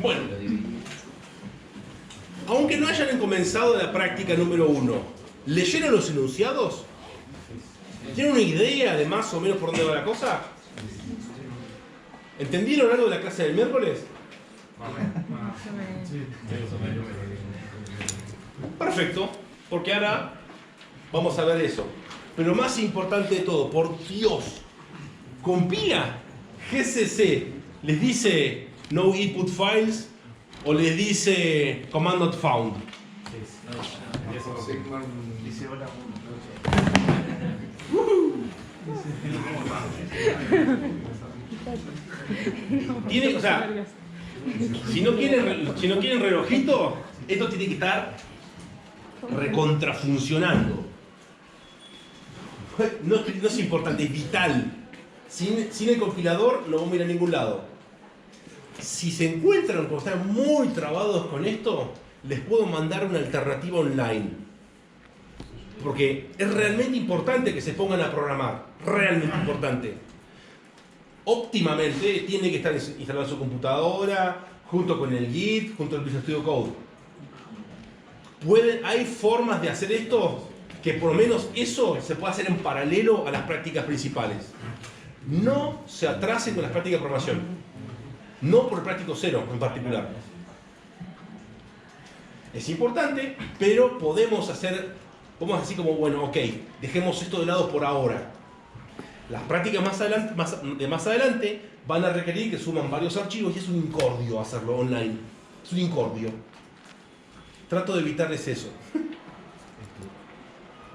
Bueno, aunque no hayan comenzado la práctica número 1, ¿leyeron los enunciados? ¿Tienen una idea de más o menos por dónde va la cosa? ¿Entendieron algo de la clase del miércoles? Perfecto, porque ahora vamos a ver eso. Pero más importante de todo, por Dios, compila GCC, les dice no input files o les dice command not found. Tiene, o sea, si no quieren relojito, esto tiene que estar recontrafuncionando. No es importante, es vital. Sin el compilador no vamos a ir a ningún lado. Si se encuentran como están muy trabados con esto, les puedo mandar una alternativa online. Porque es realmente importante que se pongan a programar. Realmente importante. Óptimamente tiene que estar instalado en su computadora, junto con el Git, junto al Visual Studio Code. Hay formas de hacer esto que por lo menos eso se puede hacer en paralelo a las prácticas principales. No se atrasen con las prácticas de programación. No por el práctico 0 en particular. Es importante, pero podemos así como, bueno, ok, dejemos esto de lado por ahora. Las prácticas más adelante van a requerir que suman varios archivos y es un incordio hacerlo online. Es un incordio. Trato de evitarles eso.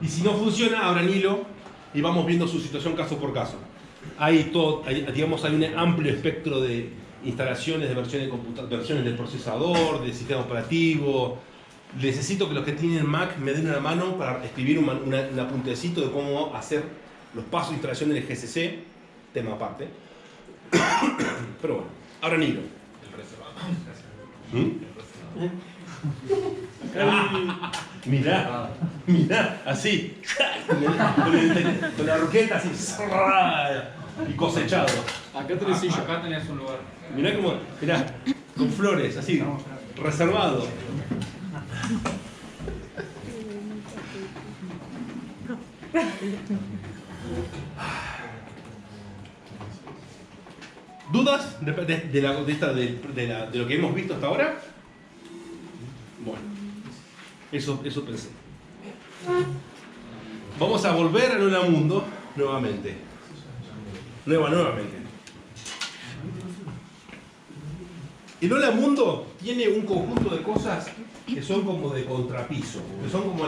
Y si no funciona, abran hilo y vamos viendo su situación caso por caso. Hay un amplio espectro de instalaciones de versiones del procesador, del sistema operativo. Necesito que los que tienen Mac me den una mano para escribir un apuntecito de cómo hacer los pasos de instalación del GCC, tema aparte. Pero bueno, abran hilo. Mirá, así, con la roqueta así, y cosechado. Acá tenés silla. Acá tenés un lugar. Mirá, con flores, así, reservado. ¿Dudas de lo que hemos visto hasta ahora? Bueno, eso pensé. Vamos a volver al Hola Mundo nuevamente. Nuevamente. El Hola Mundo tiene un conjunto de cosas que son como de contrapiso, que son como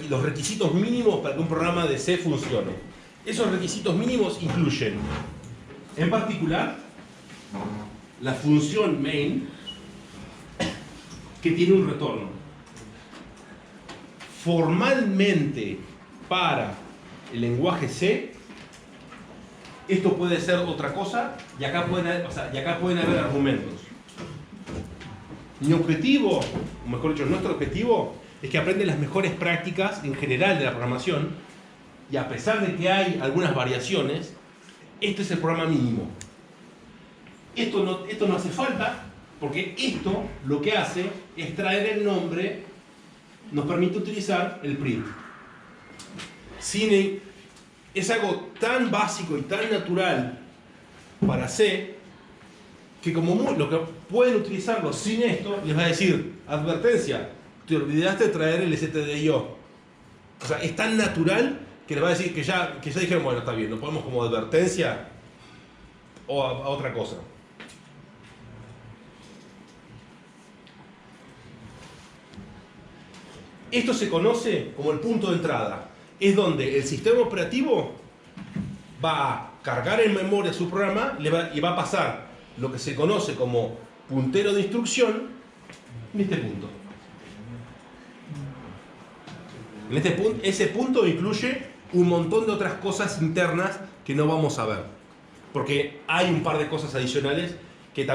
los requisitos mínimos para que un programa de C funcione. Esos requisitos mínimos incluyen, en particular, la función main, que tiene un retorno. Formalmente, para el lenguaje C, esto puede ser otra cosa, y acá pueden haber argumentos. Mi objetivo, o mejor dicho, nuestro objetivo, es que aprenden las mejores prácticas en general de la programación, y a pesar de que hay algunas variaciones, este es el programa mínimo. Esto no hace falta, porque esto lo que hace es traer el nombre, nos permite utilizar el print. Es algo tan básico y tan natural para C, que como lo que pueden utilizarlo sin esto, les va a decir, advertencia, te olvidaste de traer el stdio. O sea, es tan natural que les va a decir que ya dijeron, bueno, está bien, lo ponemos como advertencia o a otra cosa. Esto se conoce como el punto de entrada. Es donde el sistema operativo va a cargar en memoria su programa y va a pasar lo que se conoce como puntero de instrucción en este punto. Ese punto incluye un montón de otras cosas internas que no vamos a ver. Porque hay un par de cosas adicionales que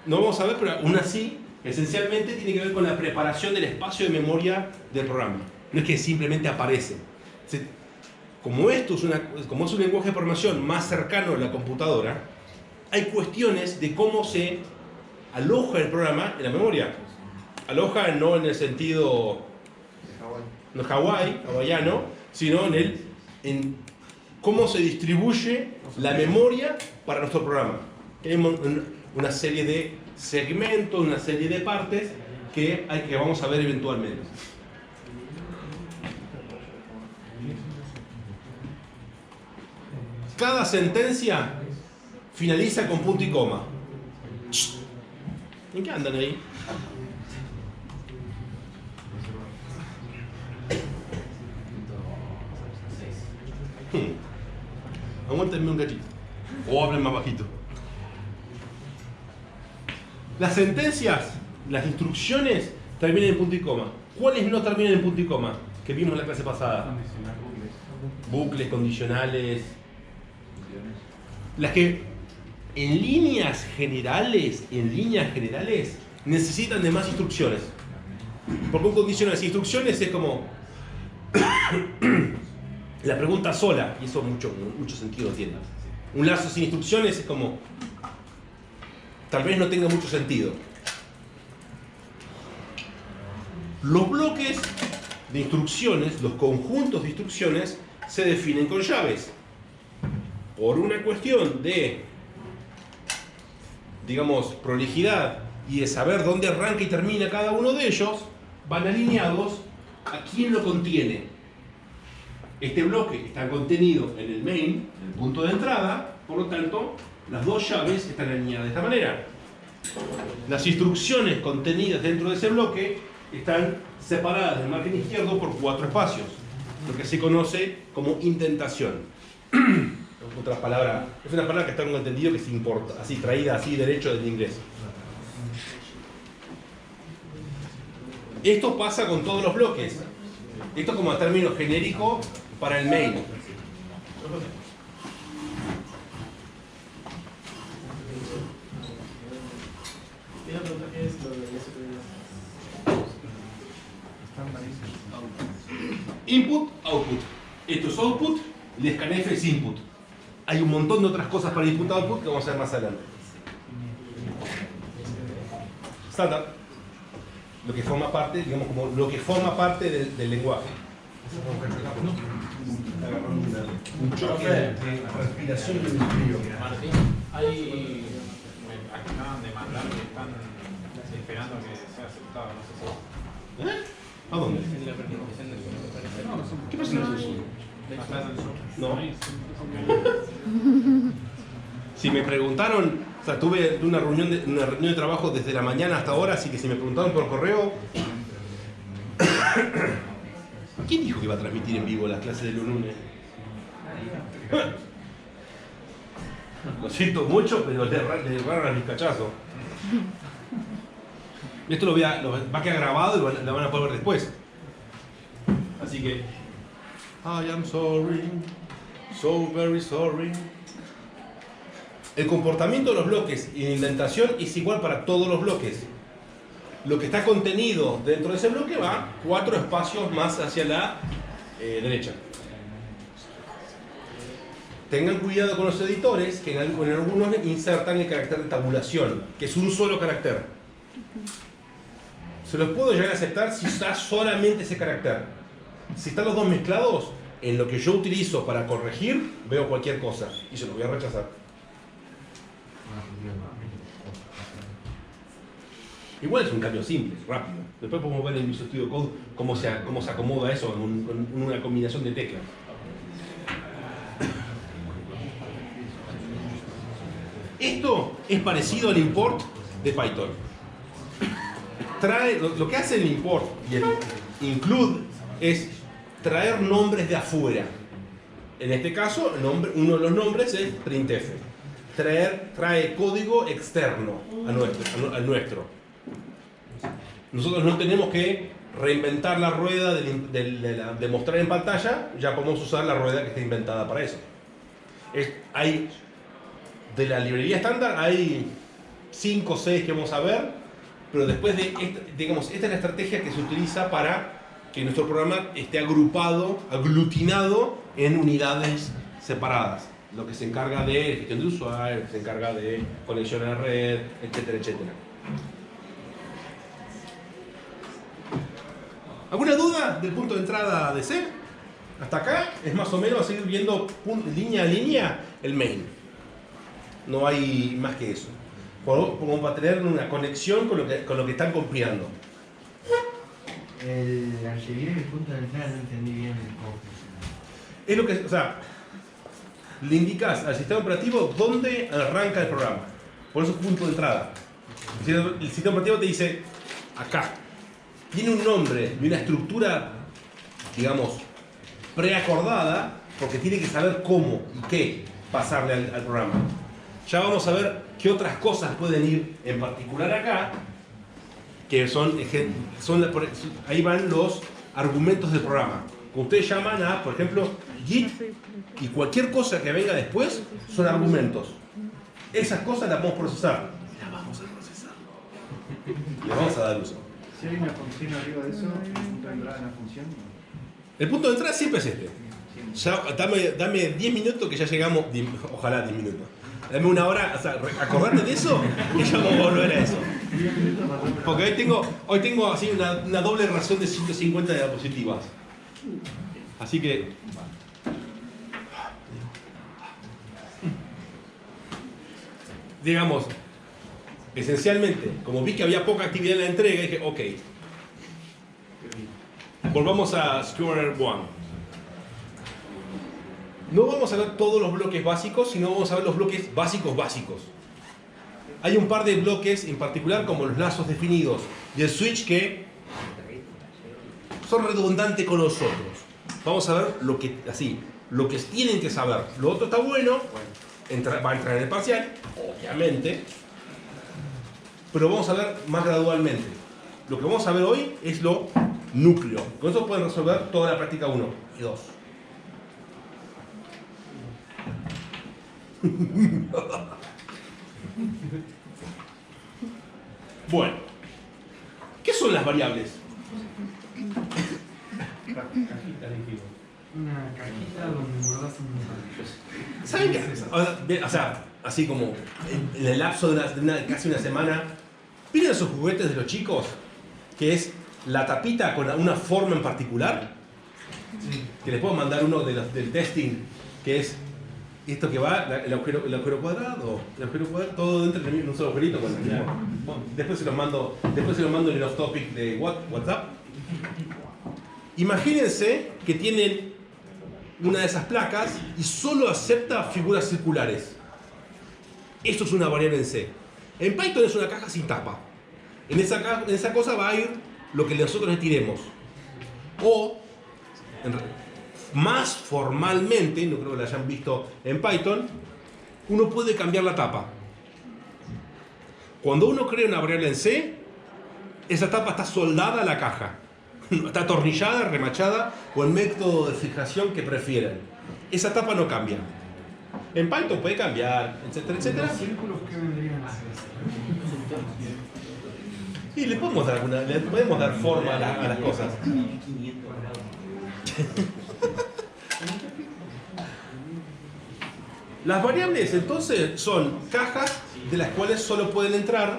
no vamos a ver, pero aún así, esencialmente tiene que ver con la preparación del espacio de memoria del programa. No es que simplemente aparece. Como es un lenguaje de programación más cercano a la computadora, hay cuestiones de cómo se aloja el programa en la memoria. Aloja no en el sentido no hawaiano, sino en cómo se distribuye la memoria para nuestro programa. Hay una serie de segmentos, una serie de partes que vamos a ver eventualmente. Cada sentencia finaliza con punto y coma. ¿En qué andan ahí? Aguántenme un cachito. O hablen más bajito. Las sentencias, las instrucciones terminan en punto y coma. ¿Cuáles no terminan en punto y coma? Que vimos en la clase pasada. Bucles, condicionales. Las que en líneas generales necesitan de más instrucciones. Porque un condicional sin instrucciones es como la pregunta sola, y eso mucho sentido tiene. Un lazo sin instrucciones es como tal vez no tenga mucho sentido. Los bloques de instrucciones, los conjuntos de instrucciones, se definen con llaves. Por una cuestión de, digamos, prolijidad y de saber dónde arranca y termina cada uno de ellos, van alineados a quién lo contiene. Este bloque está contenido en el main, en el punto de entrada, por lo tanto, las dos llaves están alineadas de esta manera. Las instrucciones contenidas dentro de ese bloque están separadas del margen izquierdo por 4 espacios, lo que se conoce como indentación. Otra palabra, es una palabra que está entendido que se importa, así traída así derecho del inglés. Esto pasa con todos los bloques. Esto como término genérico para el main. Input, output. Esto es output, el scanf es input. Hay un montón de otras cosas para input output que vamos a ver más adelante. Estándar. Lo que forma parte, digamos, como lo que forma parte del lenguaje. Un choque de respiración y un frío. Martín, acaban de mandar que están esperando que sea aceptado, no sé si. ¿A dónde? ¿Qué pasa en el sur? No. Si me preguntaron, o sea, tuve una reunión de trabajo desde la mañana hasta ahora, así que si me preguntaron por correo, ¿quién dijo que iba a transmitir en vivo las clases de lunes? Lo siento mucho, pero le erraron a mis cachazos. Esto va a quedar grabado y lo van a poder ver después. Así que, I am sorry, so very sorry. El comportamiento de los bloques y la indentación es igual para todos los bloques. Lo que está contenido dentro de ese bloque va 4 espacios más hacia la derecha. Tengan cuidado con los editores que en algunos insertan el carácter de tabulación, que es un solo carácter. Se los puedo llegar a aceptar si está solamente ese carácter. Si están los dos mezclados, en lo que yo utilizo para corregir, veo cualquier cosa y se los voy a rechazar. Igual es un cambio simple, rápido. Después podemos ver en Visual Studio Code cómo se acomoda eso en una combinación de teclas. Esto es parecido al import de Python. Lo que hace el import y el include es traer nombres de afuera. En este caso, uno de los nombres es printf. Trae código externo al nuestro. Nosotros no tenemos que reinventar la rueda de mostrar en pantalla, ya podemos usar la rueda que está inventada para eso. De la librería estándar hay 5 o 6 que vamos a ver, pero después esta es la estrategia que se utiliza para que nuestro programa esté aglutinado en unidades separadas. lo que se encarga de gestión de usuarios, lo que se encarga de conexión a la red, etcétera, etcétera. ¿Alguna duda del punto de entrada de C? Hasta acá es más o menos seguir viendo línea a línea el main. No hay más que eso. Como para tener una conexión con lo que están compilando. Al seguir el punto de entrada no entendí bien cómo funciona. Es lo que, o sea, le indicas al sistema operativo dónde arranca el programa. Por eso punto de entrada. El sistema operativo te dice acá. Tiene un nombre y una estructura, digamos, preacordada, porque tiene que saber cómo y qué pasarle al programa. Ya vamos a ver qué otras cosas pueden ir en particular acá, que ahí van los argumentos del programa. Como ustedes llaman a, por ejemplo, Git, y cualquier cosa que venga después son argumentos. Esas cosas las vamos a procesar. Las vamos a procesar. Le vamos a dar uso. Si hay una función arriba de eso, el punto de entrada de la función. El punto de entrada siempre es este. Ya, dame 10 minutos que ya llegamos. Ojalá 10 minutos. Dame una hora, o sea, acordate de eso y ya vamos a volver a eso. Porque hoy tengo así una doble ración de 150 diapositivas. Así que. Digamos, esencialmente, como vi que había poca actividad en la entrega, dije, ok. Volvamos a Square One. No vamos a ver todos los bloques básicos, sino vamos a ver los bloques básicos. Hay un par de bloques en particular, como los lazos definidos y el switch, que son redundantes con los otros. Vamos a ver lo que tienen que saber. Lo otro está bueno, va a entrar en el parcial, obviamente, pero vamos a ver más gradualmente. Lo que vamos a ver hoy es lo núcleo. Con eso pueden resolver toda la práctica 1 y 2. Bueno, ¿qué son las variables? Una cajita donde guardas un mensaje. ¿Saben qué? O sea, así como en el lapso de casi una semana, ¿vieron esos juguetes de los chicos? Que es la tapita con una forma en particular. Sí. Que les puedo mandar uno del testing, que es esto que va, el agujero cuadrado, todo dentro de un solo agujerito. Después se los mando en el off-topic de WhatsApp. Imagínense que tienen una de esas placas y solo acepta figuras circulares. Esto es una variable en C. En Python es una caja sin tapa. En esa cosa va a ir lo que nosotros le tiremos. O, más formalmente, no creo que lo hayan visto en Python, uno puede cambiar la tapa. Cuando uno crea una variable en C, esa tapa está soldada a la caja. Está atornillada, remachada o el método de fijación que prefieran. Esa tapa no cambia. En Python puede cambiar, etcétera, etcétera. Los círculos que vendrían a ser. Y le podemos dar forma a las cosas. Las variables entonces son cajas de las cuales solo pueden entrar.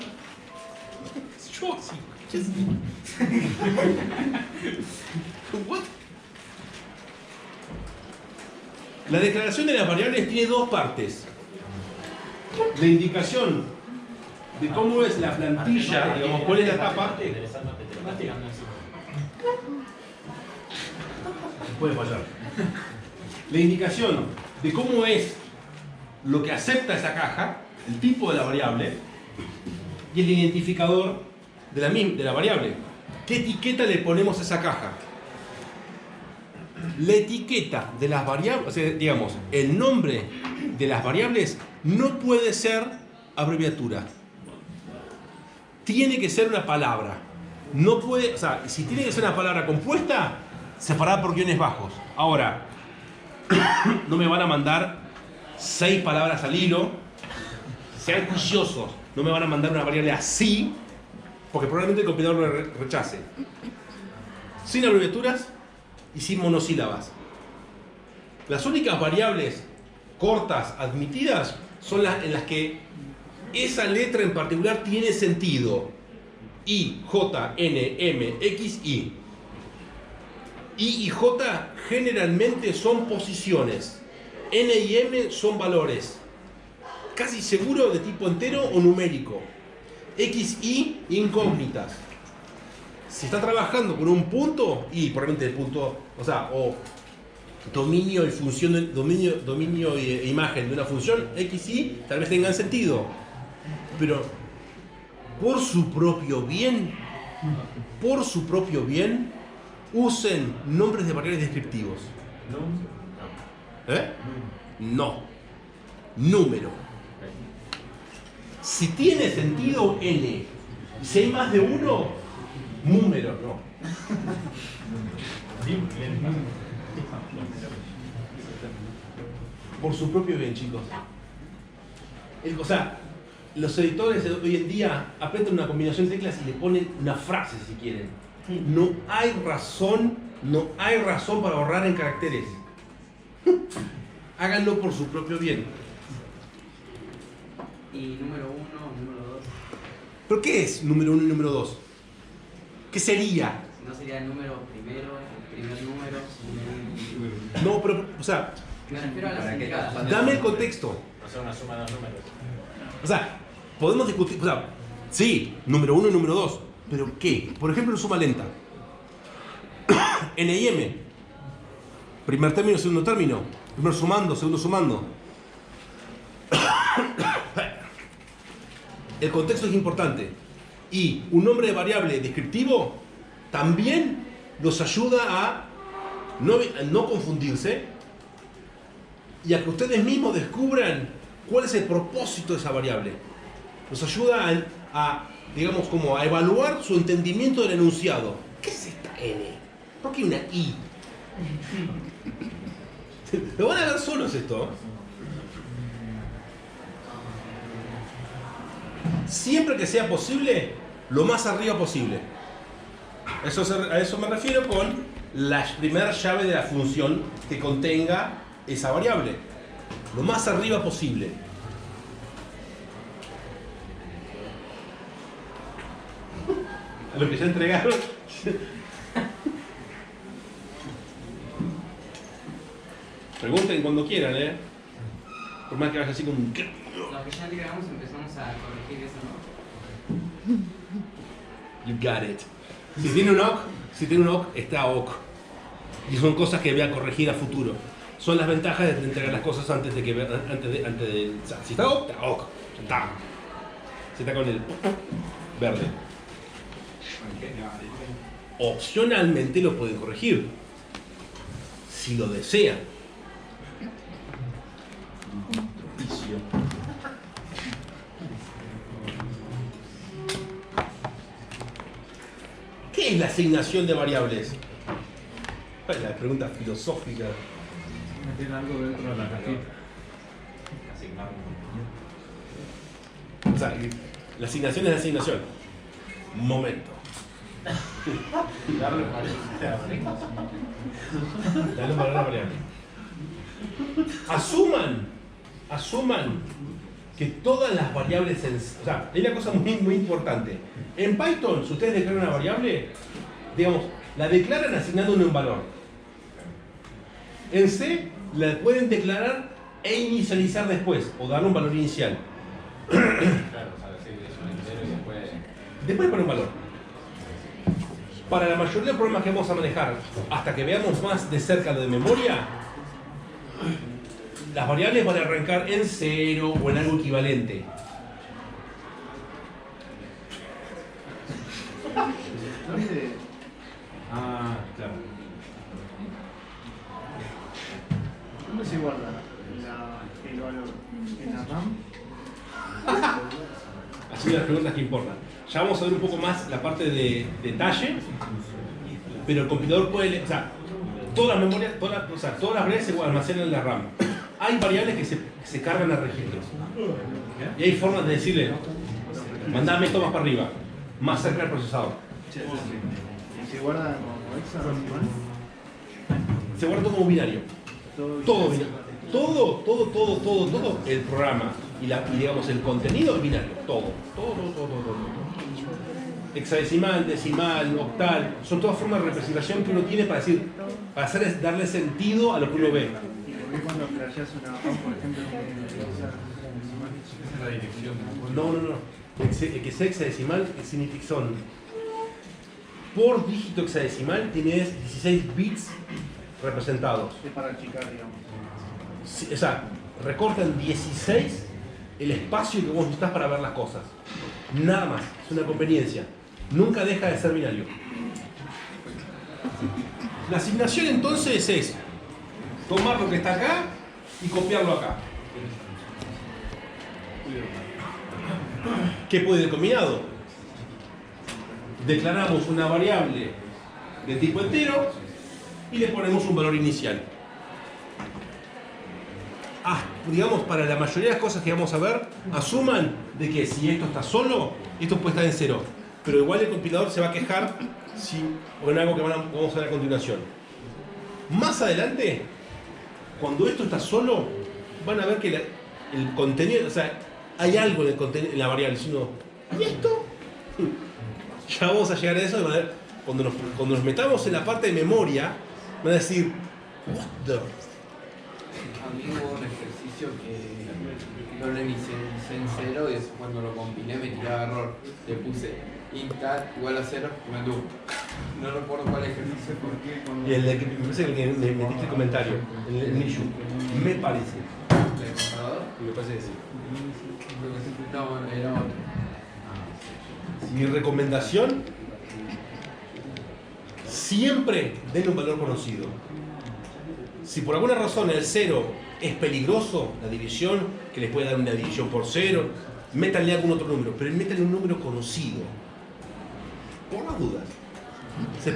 What? La declaración de las variables tiene dos partes. La indicación de cómo es la plantilla, digamos, cuál es la tapa. Puede fallar. La indicación de cómo es lo que acepta esa caja, el tipo de la variable, y el identificador de la variable. ¿Qué etiqueta le ponemos a esa caja? La etiqueta de las variables, o sea, digamos, el nombre de las variables no puede ser abreviatura. Tiene que ser una palabra. No puede, o sea, si tiene que ser una palabra compuesta, separada por guiones bajos. Ahora, no me van a mandar 6 palabras al hilo. Sean juiciosos. No me van a mandar una variable así, porque probablemente el compilador lo rechace. Sin abreviaturas y sin monosílabas. Las únicas variables cortas admitidas son las en las que esa letra en particular tiene sentido. I, J, N, M, X, Y. I y J generalmente son posiciones. N y M son valores. Casi seguro de tipo entero o numérico. X, Y, incógnitas. Si está trabajando con un punto, y probablemente el punto, o dominio y función, dominio e imagen de una función, X, Y, tal vez tengan sentido. Pero por su propio bien, usen nombres de variables descriptivos. ¿Eh? No. Número. Si tiene sentido N, si hay más de uno, número, no. Por su propio bien, chicos. Los editores de hoy en día apretan una combinación de teclas y le ponen una frase si quieren. No hay razón para ahorrar en caracteres. Háganlo por su propio bien. Y número 1, número 2. ¿Pero qué es número 1 y número 2? ¿Qué sería? ¿No sería el número primero, el primer número, segundo? No, pero, Me refiero a las indicadas. dame el contexto. Hacer una suma de dos números. Podemos discutir, sí, número 1 y número 2, pero ¿qué? Por ejemplo, en suma lenta. N y M. Primer término, segundo término. Primero sumando, segundo sumando. El contexto es importante. Y un nombre de variable descriptivo también los ayuda a no confundirse y a que ustedes mismos descubran cuál es el propósito de esa variable. Nos ayuda a evaluar su entendimiento del enunciado. ¿Qué es esta N? ¿Por qué una I? Lo van a ver solos esto. Siempre que sea posible, lo más arriba posible. A eso me refiero con la primera llave de la función que contenga esa variable. Lo más arriba posible. A lo que ya entregaron. Pregunten cuando quieran, Por más que vaya así como un... Lo que ya entregamos empezamos a corregir eso, ¿no? You got it. Si tiene un OC, está OC. Y son cosas que voy a corregir a futuro. Son las ventajas de entregar las cosas antes de si está OC, está OC. Ya está. Si está con el verde. Opcionalmente lo pueden corregir. Si lo desean. ¿Qué es la asignación de variables? La pregunta filosófica. Meter algo dentro de la cajita. Asignar. La asignación es la asignación. Momento. Darle un valor a la variable. Asuman que todas las variables, hay una cosa muy importante. En Python, si ustedes declaran una variable, la declaran asignándole un valor. En C, la pueden declarar e inicializar después, o darle un valor inicial. Claro, decir es un entero y Después poner un valor. Para la mayoría de los problemas que vamos a manejar, hasta que veamos más de cerca lo de memoria, las variables van a arrancar en 0 o en algo equivalente. ¿Dónde? Claro. ¿Dónde se guarda el valor? ¿En la RAM? Así son las preguntas que importan. Ya vamos a ver un poco más la parte de detalle, pero el compilador puede leer, todas las memorias, todas las variables se almacenan en la RAM. Hay variables que se cargan a registros. Y hay formas de decirle, mandame esto más para arriba, más cerca del procesador. ¿Se guarda como hexadecimal? Se guarda todo como binario. Todo binario. todo el programa y digamos el contenido es binario, todo. Hexadecimal, decimal, octal, son todas formas de representación que uno tiene para decir, darle sentido a lo que uno ve. ¿Y por qué cuando flasheas una RAM, por ejemplo, La dirección. No. Que sea hexadecimal significa son por dígito hexadecimal tienes 16 bits representados. es para achicar, digamos? Sí, o sea, recortan 16 el espacio que vos necesitas para ver las cosas. Nada más, es una conveniencia. Nunca deja de ser binario. La asignación entonces es tomar lo que está acá y copiarlo acá. ¿Qué puede ir combinado? Declaramos una variable de tipo entero y le ponemos un valor inicial. Digamos, para la mayoría de las cosas que vamos a ver, asuman de que si esto está solo, esto puede estar en cero. Pero igual el compilador se va a quejar con algo que vamos a ver a continuación. Más adelante, cuando esto está solo, van a ver que el contenido, o sea, hay algo en el contenido, en la variable. Si uno, ¿y esto? Ya vamos a llegar a eso. De manera, cuando nos metamos en la parte de memoria, van a decir, what the... A mí hubo un ejercicio que no le hice en cero y después cuando lo compilé me tiraba error. Le puse int.cat igual a 0 y me anduvo. No recuerdo cuál ejercicio porque cuando... Y el de que me parece que me metiste el comentario, el issue, me parece. ¿El computador? Me parece que sí. No, era otro. Mi recomendación, siempre den un valor conocido. Si por alguna razón el 0 es peligroso, la división, que les puede dar una división por 0, métanle algún otro número, pero métanle un número conocido. Por las dudas. Se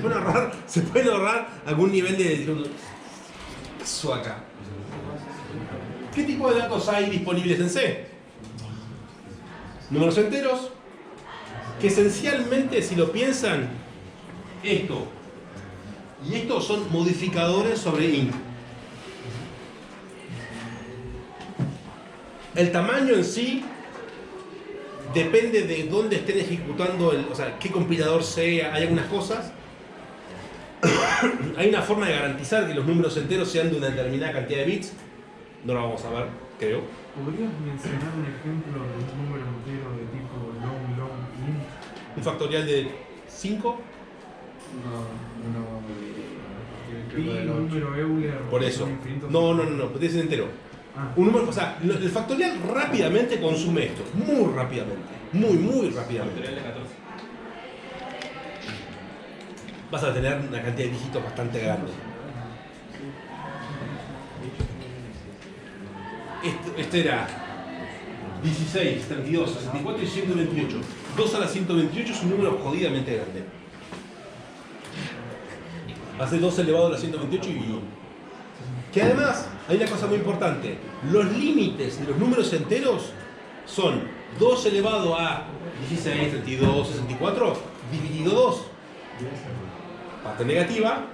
pueden ahorrar algún nivel de eso acá. ¿Qué tipo de datos hay disponibles en C? Números enteros, que esencialmente, si lo piensan, esto y esto son modificadores sobre int. El tamaño en sí depende de dónde estén ejecutando, o sea, qué compilador sea. Hay algunas cosas. Hay una forma de garantizar que los números enteros sean de una determinada cantidad de bits. No lo vamos a ver, creo. ¿Podrías mencionar un ejemplo de un número entero de tipo long int? Un factorial de 5. Un número Euler. Por eso. son infinitos. No, puede ser entero. Un número, o sea, el factorial rápidamente consume esto. Muy rápidamente. Muy rápidamente. Factorial de 14. Vas a tener una cantidad de dígitos bastante grande. Este era 16, 32, 64 y 128. 2 a la 128 es un número jodidamente grande. Va a ser 2 elevado a la 128 y... Que además, hay una cosa muy importante. Los límites de los números enteros son 2 elevado a 16, 32, 64, dividido 2. Parte negativa,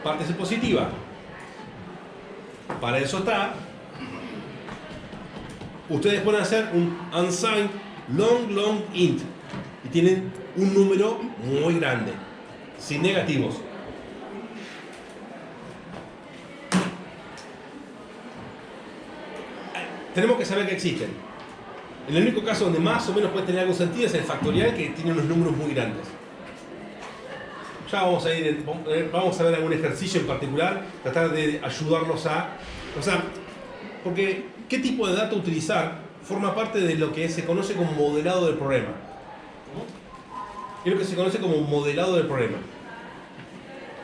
parte positiva. Para eso está... Ustedes pueden hacer un unsigned long int y tienen un número muy grande, sin negativos. Tenemos que saber que existen. El único caso donde más o menos puede tener algún sentido es el factorial, que tiene unos números muy grandes. Ya vamos a ver algún ejercicio en particular, tratar de ayudarlos a... O sea, porque qué tipo de dato utilizar forma parte de lo que se conoce como modelado del problema. Es lo que se conoce como modelado del problema.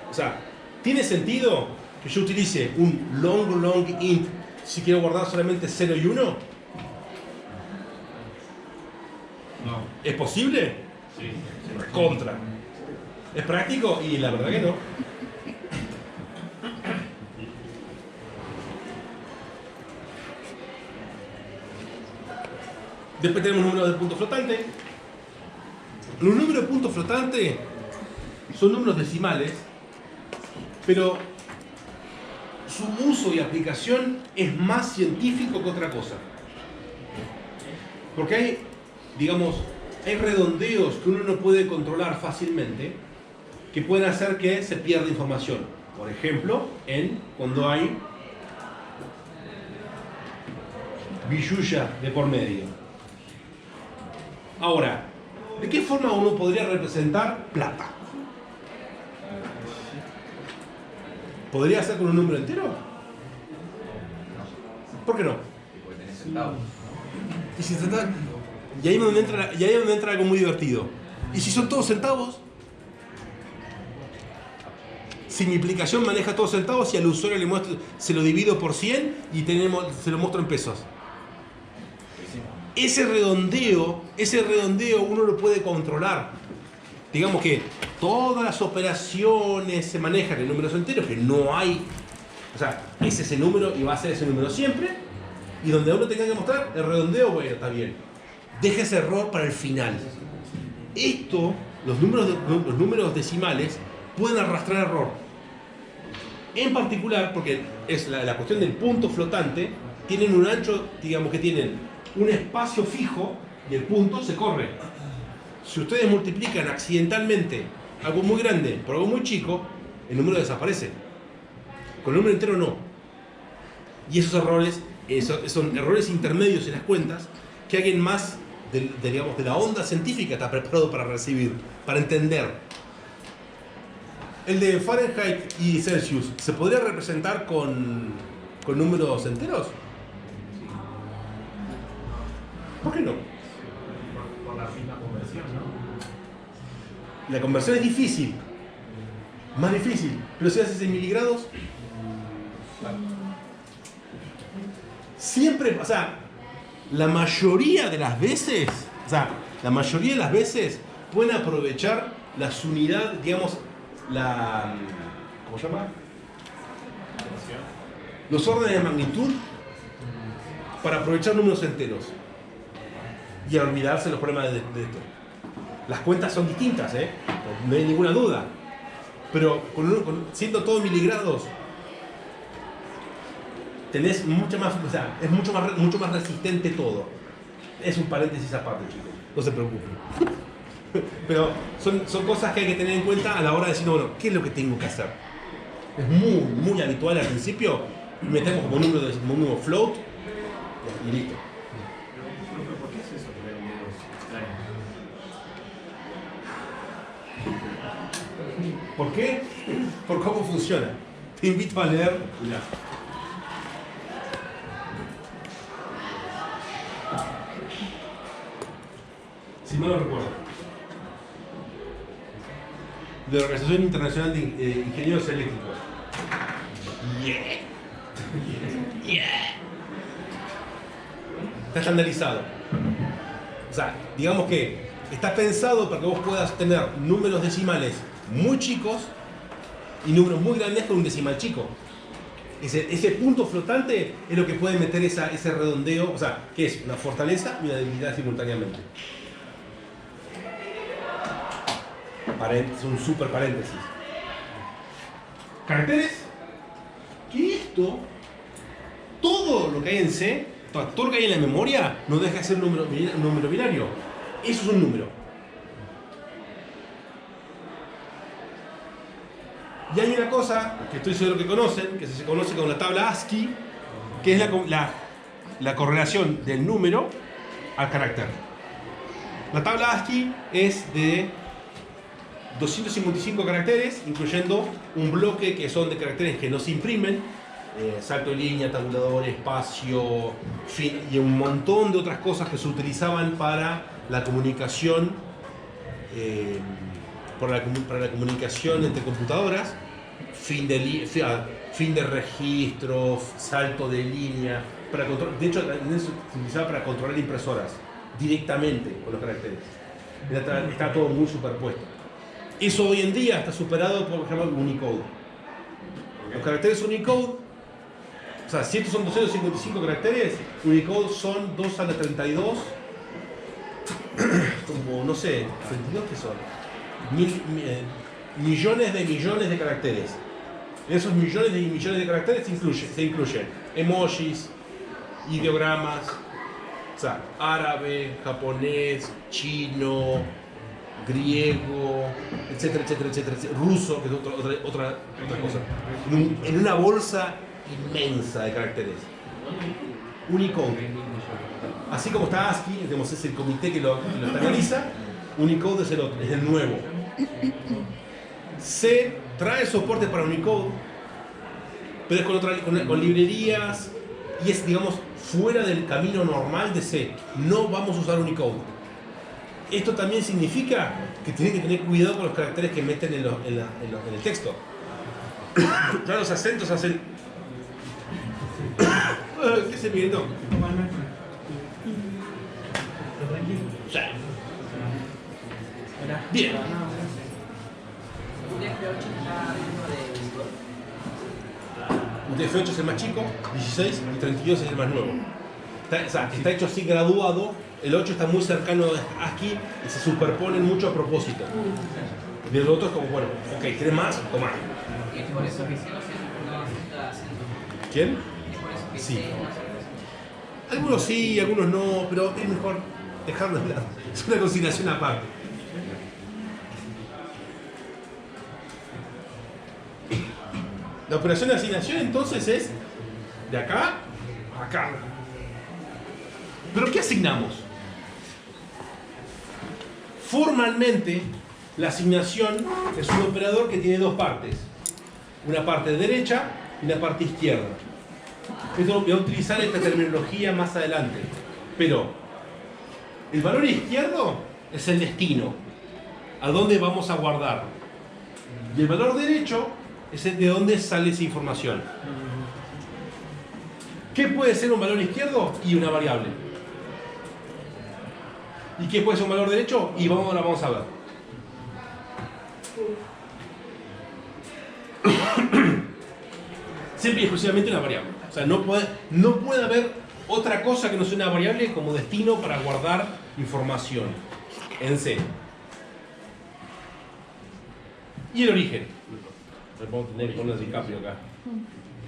O sea, ¿tiene sentido que yo utilice un long int si quiero guardar solamente 0 y 1? No. ¿Es posible? Sí. Contra. ¿Es práctico? Y la verdad que no. Después tenemos números de punto flotante. Los números de punto flotante son números decimales, pero su uso y aplicación es más científico que otra cosa. Porque hay, digamos, hay redondeos que uno no puede controlar fácilmente que pueden hacer que se pierda información. Por ejemplo, cuando hay billulla de por medio. Ahora, ¿de qué forma uno podría representar plata? ¿Podría ser con un número entero? ¿Por qué no? Porque tenés centavos. Y, si se trata- y ahí es donde entra algo muy divertido. ¿Y si son todos centavos? Si mi aplicación maneja todos centavos y al usuario le muestro, se lo divido por 100 y se lo muestro en pesos. Ese redondeo uno lo puede controlar. Digamos que todas las operaciones se manejan en números enteros, que no hay. O sea, es ese número y va a ser ese número siempre. Y donde uno tenga que mostrar el redondeo, bueno, está bien. Deja ese error para el final. Los números decimales pueden arrastrar error. En particular, porque es la cuestión del punto flotante, tienen un ancho, digamos que tienen un espacio fijo y el punto se corre. Si ustedes multiplican accidentalmente algo muy grande por algo muy chico, el número desaparece. Con el número entero no. Y esos errores son errores intermedios en las cuentas que alguien más digamos, de la onda científica está preparado para recibir, para entender. El de Fahrenheit y Celsius, ¿se podría representar con números enteros? ¿Por qué no? Por la misma conversión, ¿no? La conversión es difícil. Más difícil. Pero si haces en miligrados, siempre, o sea, la mayoría de las veces pueden aprovechar las unidades, digamos, ¿cómo se llama? Los órdenes de magnitud para aprovechar números enteros y olvidarse los problemas de esto. Las cuentas son distintas, no hay ninguna duda, pero siendo todo miligrados tenés mucha más, o sea, es mucho más resistente todo. Es un paréntesis aparte, chicos, no se preocupen. Pero son cosas que hay que tener en cuenta a la hora de decir, bueno, ¿qué es lo que tengo que hacer? Es muy habitual al principio, metemos como un número float y listo. ¿Por qué es eso que redondeos extraños? ¿Por qué? Por cómo funciona. Te invito a leer. Mirá. Si mal no recuerdo. De la Organización Internacional de Ingenieros Eléctricos. Está estandarizado. O sea, digamos que está pensado para que vos puedas tener números decimales muy chicos y números muy grandes con un decimal chico. Ese punto flotante es lo que puede meter ese redondeo, o sea, que es una fortaleza y una debilidad simultáneamente. Un super paréntesis. Caracteres. Que todo lo que hay en C, todo lo que hay en la memoria, no deja de ser un número binario. Eso es un número. Y hay una cosa que estoy seguro que conocen, que se conoce como la tabla ASCII, que es la correlación del número al carácter. La tabla ASCII es de 255 caracteres, incluyendo un bloque que son de caracteres que no se imprimen, salto de línea, tabulador, espacio, fin, y un montón de otras cosas que se utilizaban para la comunicación, para la comunicación entre computadoras, fin de registro, salto de línea, de hecho se utilizaba para controlar impresoras directamente con los caracteres. Está todo muy superpuesto. Eso hoy en día está superado por lo que se llama Unicode. Los caracteres Unicode, o sea, si estos son 255 caracteres, Unicode son 2 a la 32, como, no sé, 32 que son, millones de caracteres. En esos millones y millones de caracteres se incluyen emojis, ideogramas, o sea, árabe, japonés, chino, griego, etcétera, etcétera, etcétera, ruso, que es otra cosa. En una bolsa inmensa de caracteres. Unicode. Así como está ASCII, digamos, es el comité que lo analiza, Unicode es el nuevo. C trae soporte para Unicode, pero es con librerías y es, digamos, fuera del camino normal de C. No vamos a usar Unicode. Esto también significa que tienen que tener cuidado con los caracteres que meten en el texto. Ya los acentos hacen... ¿Qué se viendo? Bien. UTF-8 es el más chico, 16 y 32 es el más nuevo. Está hecho así graduado, el 8 está muy cercano a ASCII y se superponen mucho a propósito. Y el otro es como, bueno, ok, ¿querés más? Toma. ¿Es por eso que C no acepta acento? ¿Quién? ¿Es por eso que Sí. C no acepta acento? Algunos sí, algunos no, pero es mejor dejarlo de lado. Es una consideración aparte. La operación de asignación entonces es de acá a acá. ¿Pero qué asignamos? Formalmente, la asignación es un operador que tiene dos partes. Una parte derecha y una parte izquierda. Esto voy a utilizar esta terminología más adelante. Pero el valor izquierdo es el destino. ¿A dónde vamos a guardar? Y el valor derecho es el de dónde sale esa información. ¿Qué puede ser un valor izquierdo? Y una variable. ¿Y qué puede ser un valor derecho? Y ahora vamos a ver. Siempre y exclusivamente una variable. O sea, no puede haber otra cosa que no sea una variable como destino para guardar información en C. Y el origen. Vamos a tener que poner DiCaprio acá.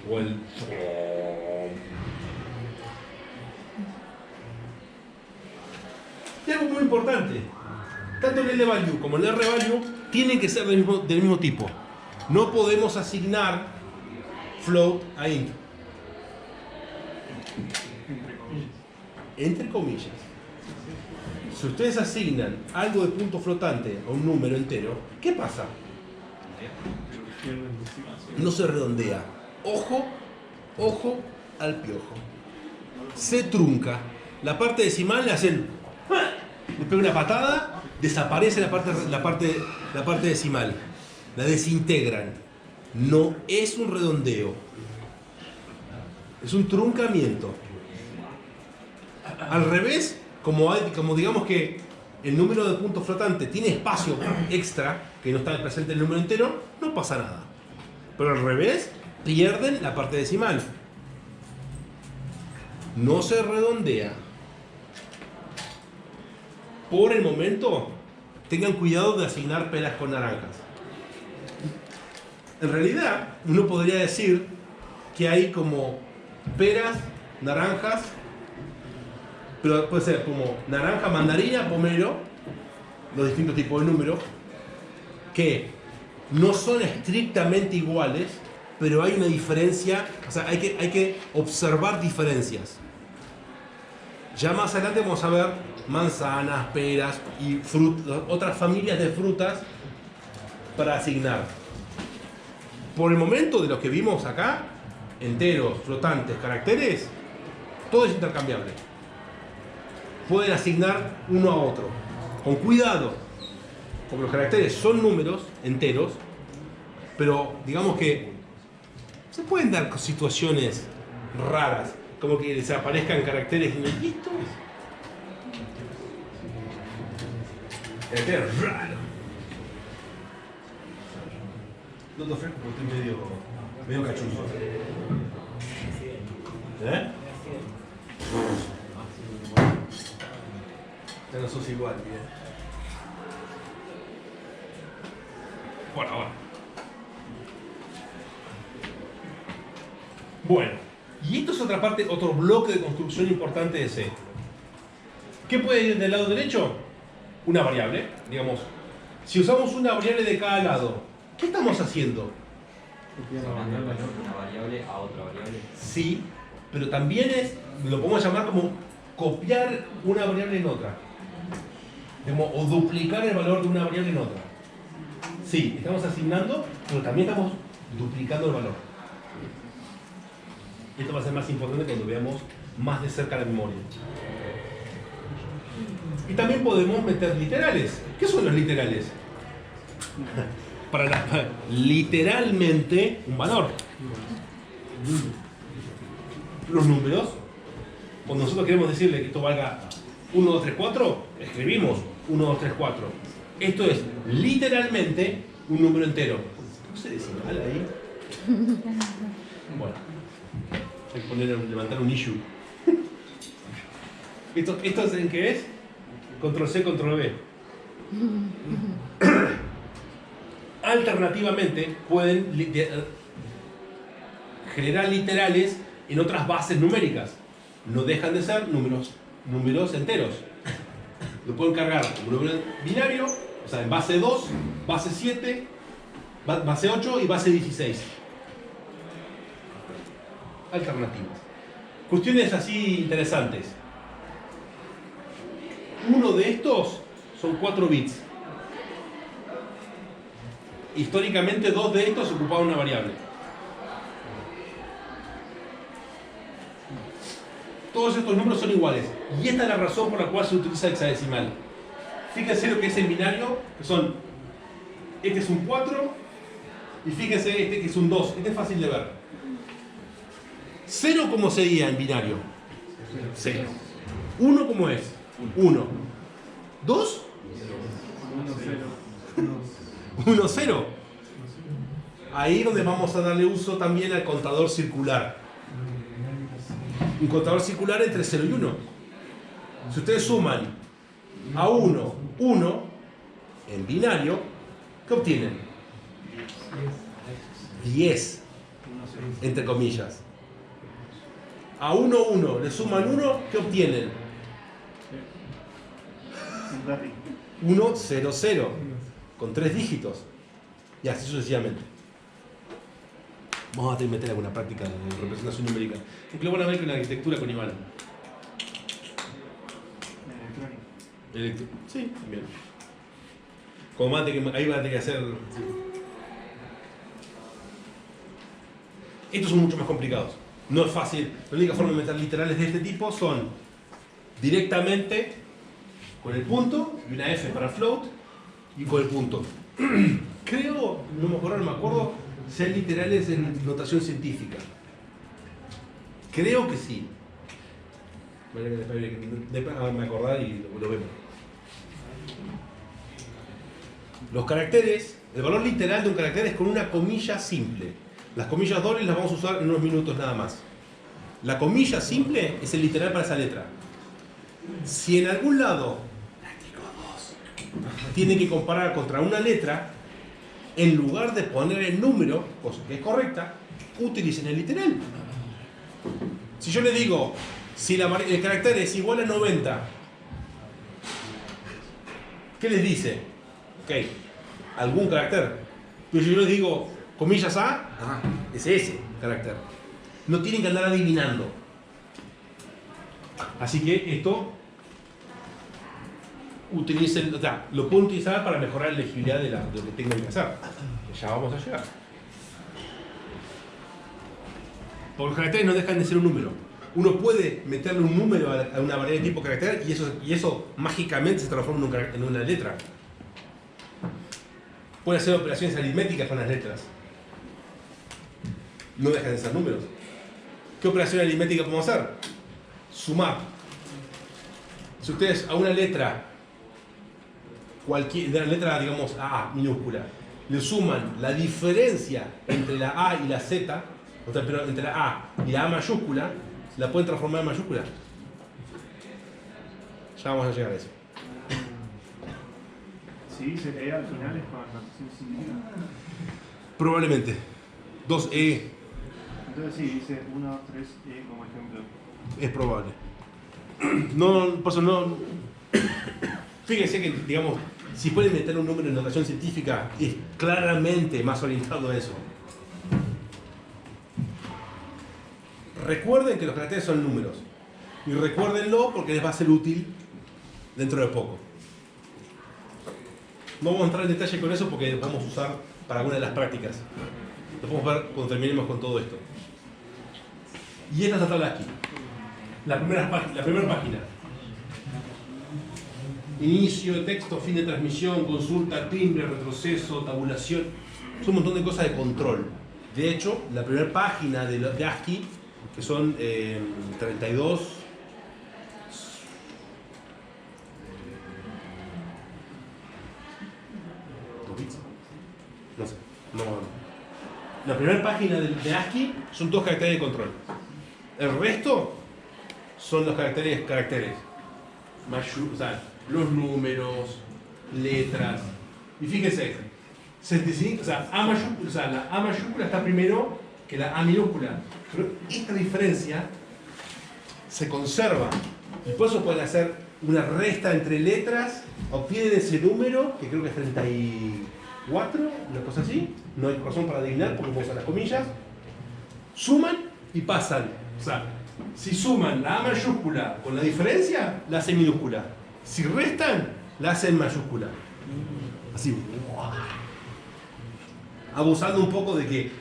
O el... Y algo muy importante. Tanto el LValue como el RValue tienen que ser del mismo tipo. No podemos asignar float a int. Entre comillas. Si ustedes asignan algo de punto flotante a un número entero, ¿qué pasa? No se redondea. Ojo al piojo. Se trunca. La parte decimal le hacen... Le pega una patada, desaparece la parte decimal. La desintegran. No es un redondeo. Es un truncamiento. Al revés, como digamos que el número de puntos flotantes tiene espacio extra, que no está presente en el número entero, no pasa nada. Pero al revés, pierden la parte decimal. No se redondea. Por el momento, tengan cuidado de asignar peras con naranjas. En realidad, uno podría decir que hay como peras, naranjas, pero puede ser como naranja, mandarina, pomelo, los distintos tipos de números, que no son estrictamente iguales, pero hay una diferencia, o sea, hay que observar diferencias. Ya más adelante vamos a ver manzanas, peras y otras familias de frutas para asignar. Por el momento de los que vimos acá, enteros, flotantes, caracteres, todo es intercambiable. Pueden asignar uno a otro. Con cuidado, porque los caracteres son números enteros, pero digamos que se pueden dar situaciones raras, como que desaparezcan caracteres y esto es raro. No te ofrezco porque estoy medio cachuzo. ¿Eh? Ya no sos igual, bien. Por ahora. Bueno, y esto es otra parte, otro bloque de construcción importante de C. ¿Qué puede ir del lado derecho? Una variable, digamos. Si usamos una variable de cada lado, ¿qué estamos haciendo? Tomando el valor de una variable a otra variable. Sí, pero también lo podemos llamar como copiar una variable en otra. O duplicar el valor de una variable en otra. Sí, estamos asignando, pero también estamos duplicando el valor. Esto va a ser más importante cuando veamos más de cerca la memoria. Y también podemos meter literales. ¿Qué son los literales? Literalmente un valor. Los números, cuando nosotros queremos decirle que esto valga 1, 2, 3, 4, escribimos 1, 2, 3, 4. Esto es literalmente un número entero. ¿No se decimal ahí? Bueno, hay que levantar un issue. ¿Esto en qué es? Control C, Control V. Alternativamente, pueden generar literales en otras bases numéricas. No dejan de ser números enteros. Lo pueden cargar como número binario, o sea, en base 2, base 7, base 8 y base 16. Alternativas. Cuestiones así interesantes. Uno de estos son 4 bits. Históricamente 2 de estos ocupaban una variable. Todos estos números son iguales. Y esta es la razón por la cual se utiliza hexadecimal. Fíjense lo que es el binario, que son, este es un 4, y fíjense este que es un 2. Este es fácil de ver. 0, ¿cómo sería en binario? 0. 1, ¿cómo es? 1. 2, 1, 0. Ahí es donde vamos a darle uso también al contador circular. Un contador circular entre 0 y 1. Si ustedes suman a 1, 1 en binario, ¿qué obtienen? 10, entre comillas. A 1, 1 le suman 1, ¿qué obtienen? 1, 0, 0, con 3 dígitos. Y así sucesivamente. Vamos a tener que meter alguna práctica de representación numérica. Aunque lo van a ver con la arquitectura con Iván. Sí, también. Como más ahí van a tener que hacer. Estos son mucho más complicados. No es fácil. La única forma de meter literales de este tipo son directamente con el punto y una F para float y con el punto. Creo, no me acuerdo, ser literales en notación científica. Creo que sí. Me acordar y lo vemos. Los caracteres, el valor literal de un carácter es con una comilla simple. Las comillas dobles las vamos a usar en unos minutos nada más. La comilla simple es el literal para esa letra. Si en algún lado tiene que comparar contra una letra, en lugar de poner el número, cosa que es correcta, utilicen el literal. Si yo le digo, si el carácter es igual a 90, ¿qué les dice? Ok, algún carácter. Pero si yo les digo, comillas A, es ese carácter. No tienen que andar adivinando. Así que esto utilicen, o sea, lo pueden utilizar para mejorar la legibilidad de lo que tengan que hacer. Ya vamos a llegar. Porque los caracteres no dejan de ser un número. Uno puede meterle un número a una variable de tipo carácter y eso mágicamente se transforma en una letra. Puede hacer operaciones aritméticas con las letras. No dejan de ser números. ¿Qué operación aritmética podemos hacer? Sumar. Si ustedes a una letra, de la letra, digamos, A minúscula, le suman la diferencia entre la A y la Z, o sea, pero entre la A y la A mayúscula, la pueden transformar en mayúscula. Ya vamos a llegar a eso. Sí, se lee al final es con notación científica. Probablemente. 2E. Entonces sí, dice 1, 3 y como ejemplo. Es probable. No, por eso no. Fíjense que, digamos, si pueden meter un número en notación científica, es claramente más orientado a eso. Recuerden que los caracteres son números. Y recuérdenlo porque les va a ser útil dentro de poco. No vamos a entrar en detalle con eso porque lo vamos a usar para alguna de las prácticas. Lo podemos ver cuando terminemos con todo esto. Y esta es la tabla aquí. La primera página. Inicio de texto, fin de transmisión, consulta, timbre, retroceso, tabulación. Son un montón de cosas de control. De hecho, la primera página de ASCII, que son 32... No sé. No. La primera página de ASCII son todos caracteres de control. El resto son los caracteres. O sea, los números, letras. Y fíjense, 65, o sea, la A mayúscula está primero que la A minúscula. Pero esta diferencia se conserva. Y por eso pueden hacer una resta entre letras, obtienen ese número, que creo que es 34, una cosa así. No hay razón para adivinar porque vamos a las comillas. Suman y pasan. O sea, si suman la A mayúscula con la diferencia, la hacen minúscula. Si restan, la hacen mayúscula. Así. Abusando un poco de que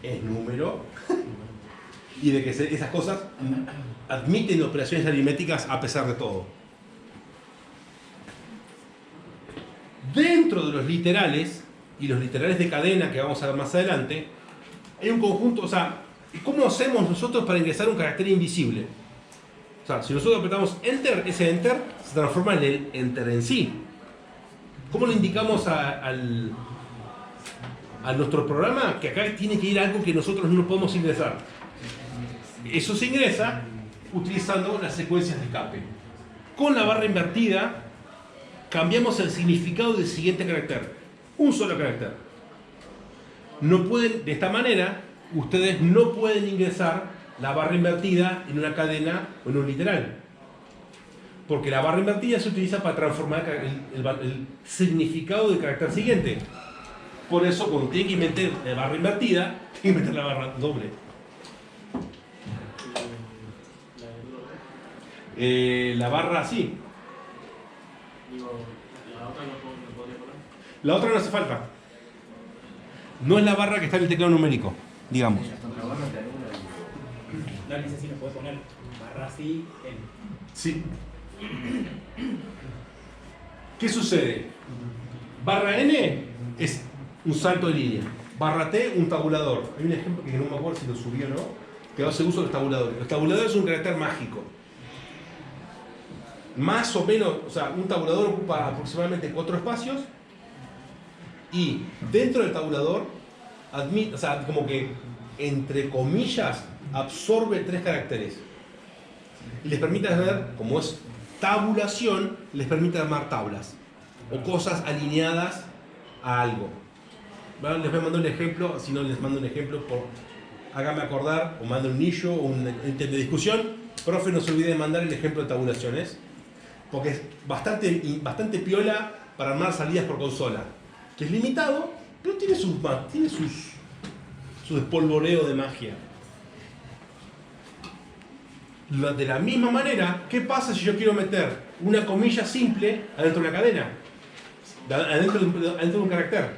es número y de que esas cosas admiten operaciones aritméticas a pesar de todo. Dentro de los literales y los literales de cadena que vamos a ver más adelante, hay un conjunto, o sea, ¿cómo hacemos nosotros para ingresar un carácter invisible? O sea, si nosotros apretamos Enter, ese Enter se transforma en el Enter en sí. ¿Cómo le indicamos a nuestro programa que acá tiene que ir algo que nosotros no podemos ingresar? Eso se ingresa utilizando las secuencias de escape. Con la barra invertida cambiamos el significado del siguiente carácter. Un solo carácter. No pueden, de esta manera, ustedes no pueden ingresar la barra invertida en una cadena o en un literal. Porque la barra invertida se utiliza para transformar el significado del carácter siguiente. Por eso, cuando tienen que meter la barra invertida, tienen que meter la barra doble. La barra así. La otra no hace falta. No es la barra que está en el teclado numérico, digamos. No dice si nos puede poner barra así en. Sí. ¿Qué sucede? Barra N es un salto de línea. Barra T, un tabulador. Hay un ejemplo que no me acuerdo si lo subí o no, que hace uso de los tabuladores. Los tabuladores son un carácter mágico. Más o menos, o sea, un tabulador ocupa aproximadamente 4 espacios y dentro del tabulador admite, o sea, como que entre comillas absorbe 3 caracteres y les permite ver, como es tabulación, les permite armar tablas o cosas alineadas a algo. Bueno, les voy a mandar un ejemplo, si no les mando un ejemplo, hágame acordar o mando un nicho o un ítem de discusión. Profe, no se olvide de mandar el ejemplo de tabulaciones, porque es bastante piola para armar salidas por consola, que es limitado, pero tiene sus espolvoreo de magia. De la misma manera, ¿qué pasa si yo quiero meter una comilla simple adentro de una cadena? Adentro de un carácter.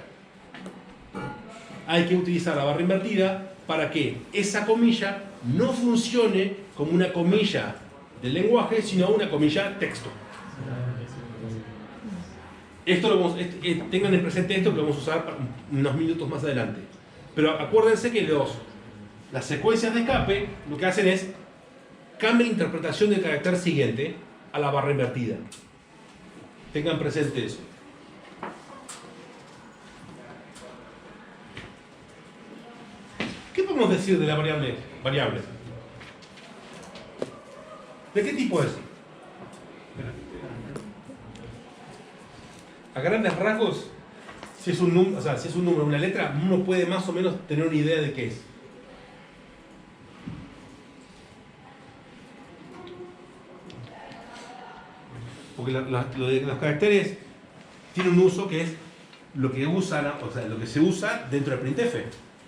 Hay que utilizar la barra invertida para que esa comilla no funcione como una comilla del lenguaje, sino una comilla texto. Tengan en presente esto que lo vamos a usar unos minutos más adelante. Pero acuérdense que las secuencias de escape lo que hacen es cambiar la interpretación del carácter siguiente a la barra invertida. Tengan presente eso. ¿Qué podemos decir de la variable? ¿De qué tipo es? A grandes rasgos, si es un número, una letra, uno puede más o menos tener una idea de qué es. Porque lo de los caracteres tiene un uso que es lo que usan, o sea, lo que se usa dentro del printf,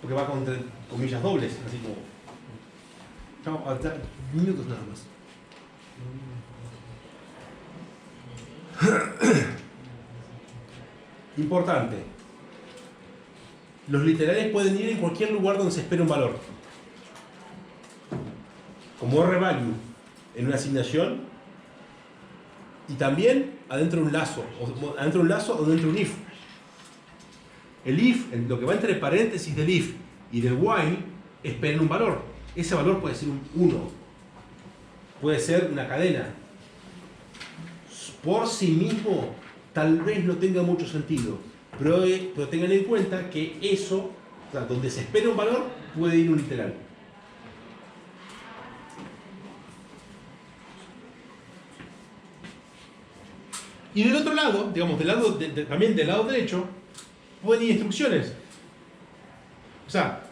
porque va con comillas dobles, así como. Chao, hasta minutos nada más. Importante. Los literales pueden ir en cualquier lugar donde se espera un valor. Como rvalue en una asignación y también adentro de un lazo, o adentro de un lazo o dentro de un if. El if, lo que va entre paréntesis del if y del while, espera un valor. Ese valor puede ser un 1, puede ser una cadena. Por sí mismo tal vez no tenga mucho sentido, pero tengan en cuenta que eso, o sea, donde se espera un valor, puede ir un literal. Y del otro lado, digamos, también del lado derecho, pueden ir instrucciones. O sea,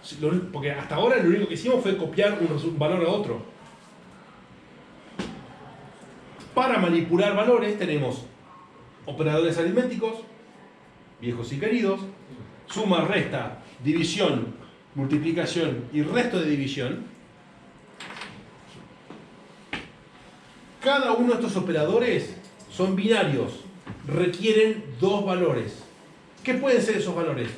porque hasta ahora lo único que hicimos fue copiar un valor a otro. Para manipular valores tenemos operadores aritméticos, viejos y queridos, suma, resta, división, multiplicación y resto de división. Cada uno de estos operadores son binarios, requieren dos valores. ¿Qué pueden ser esos valores?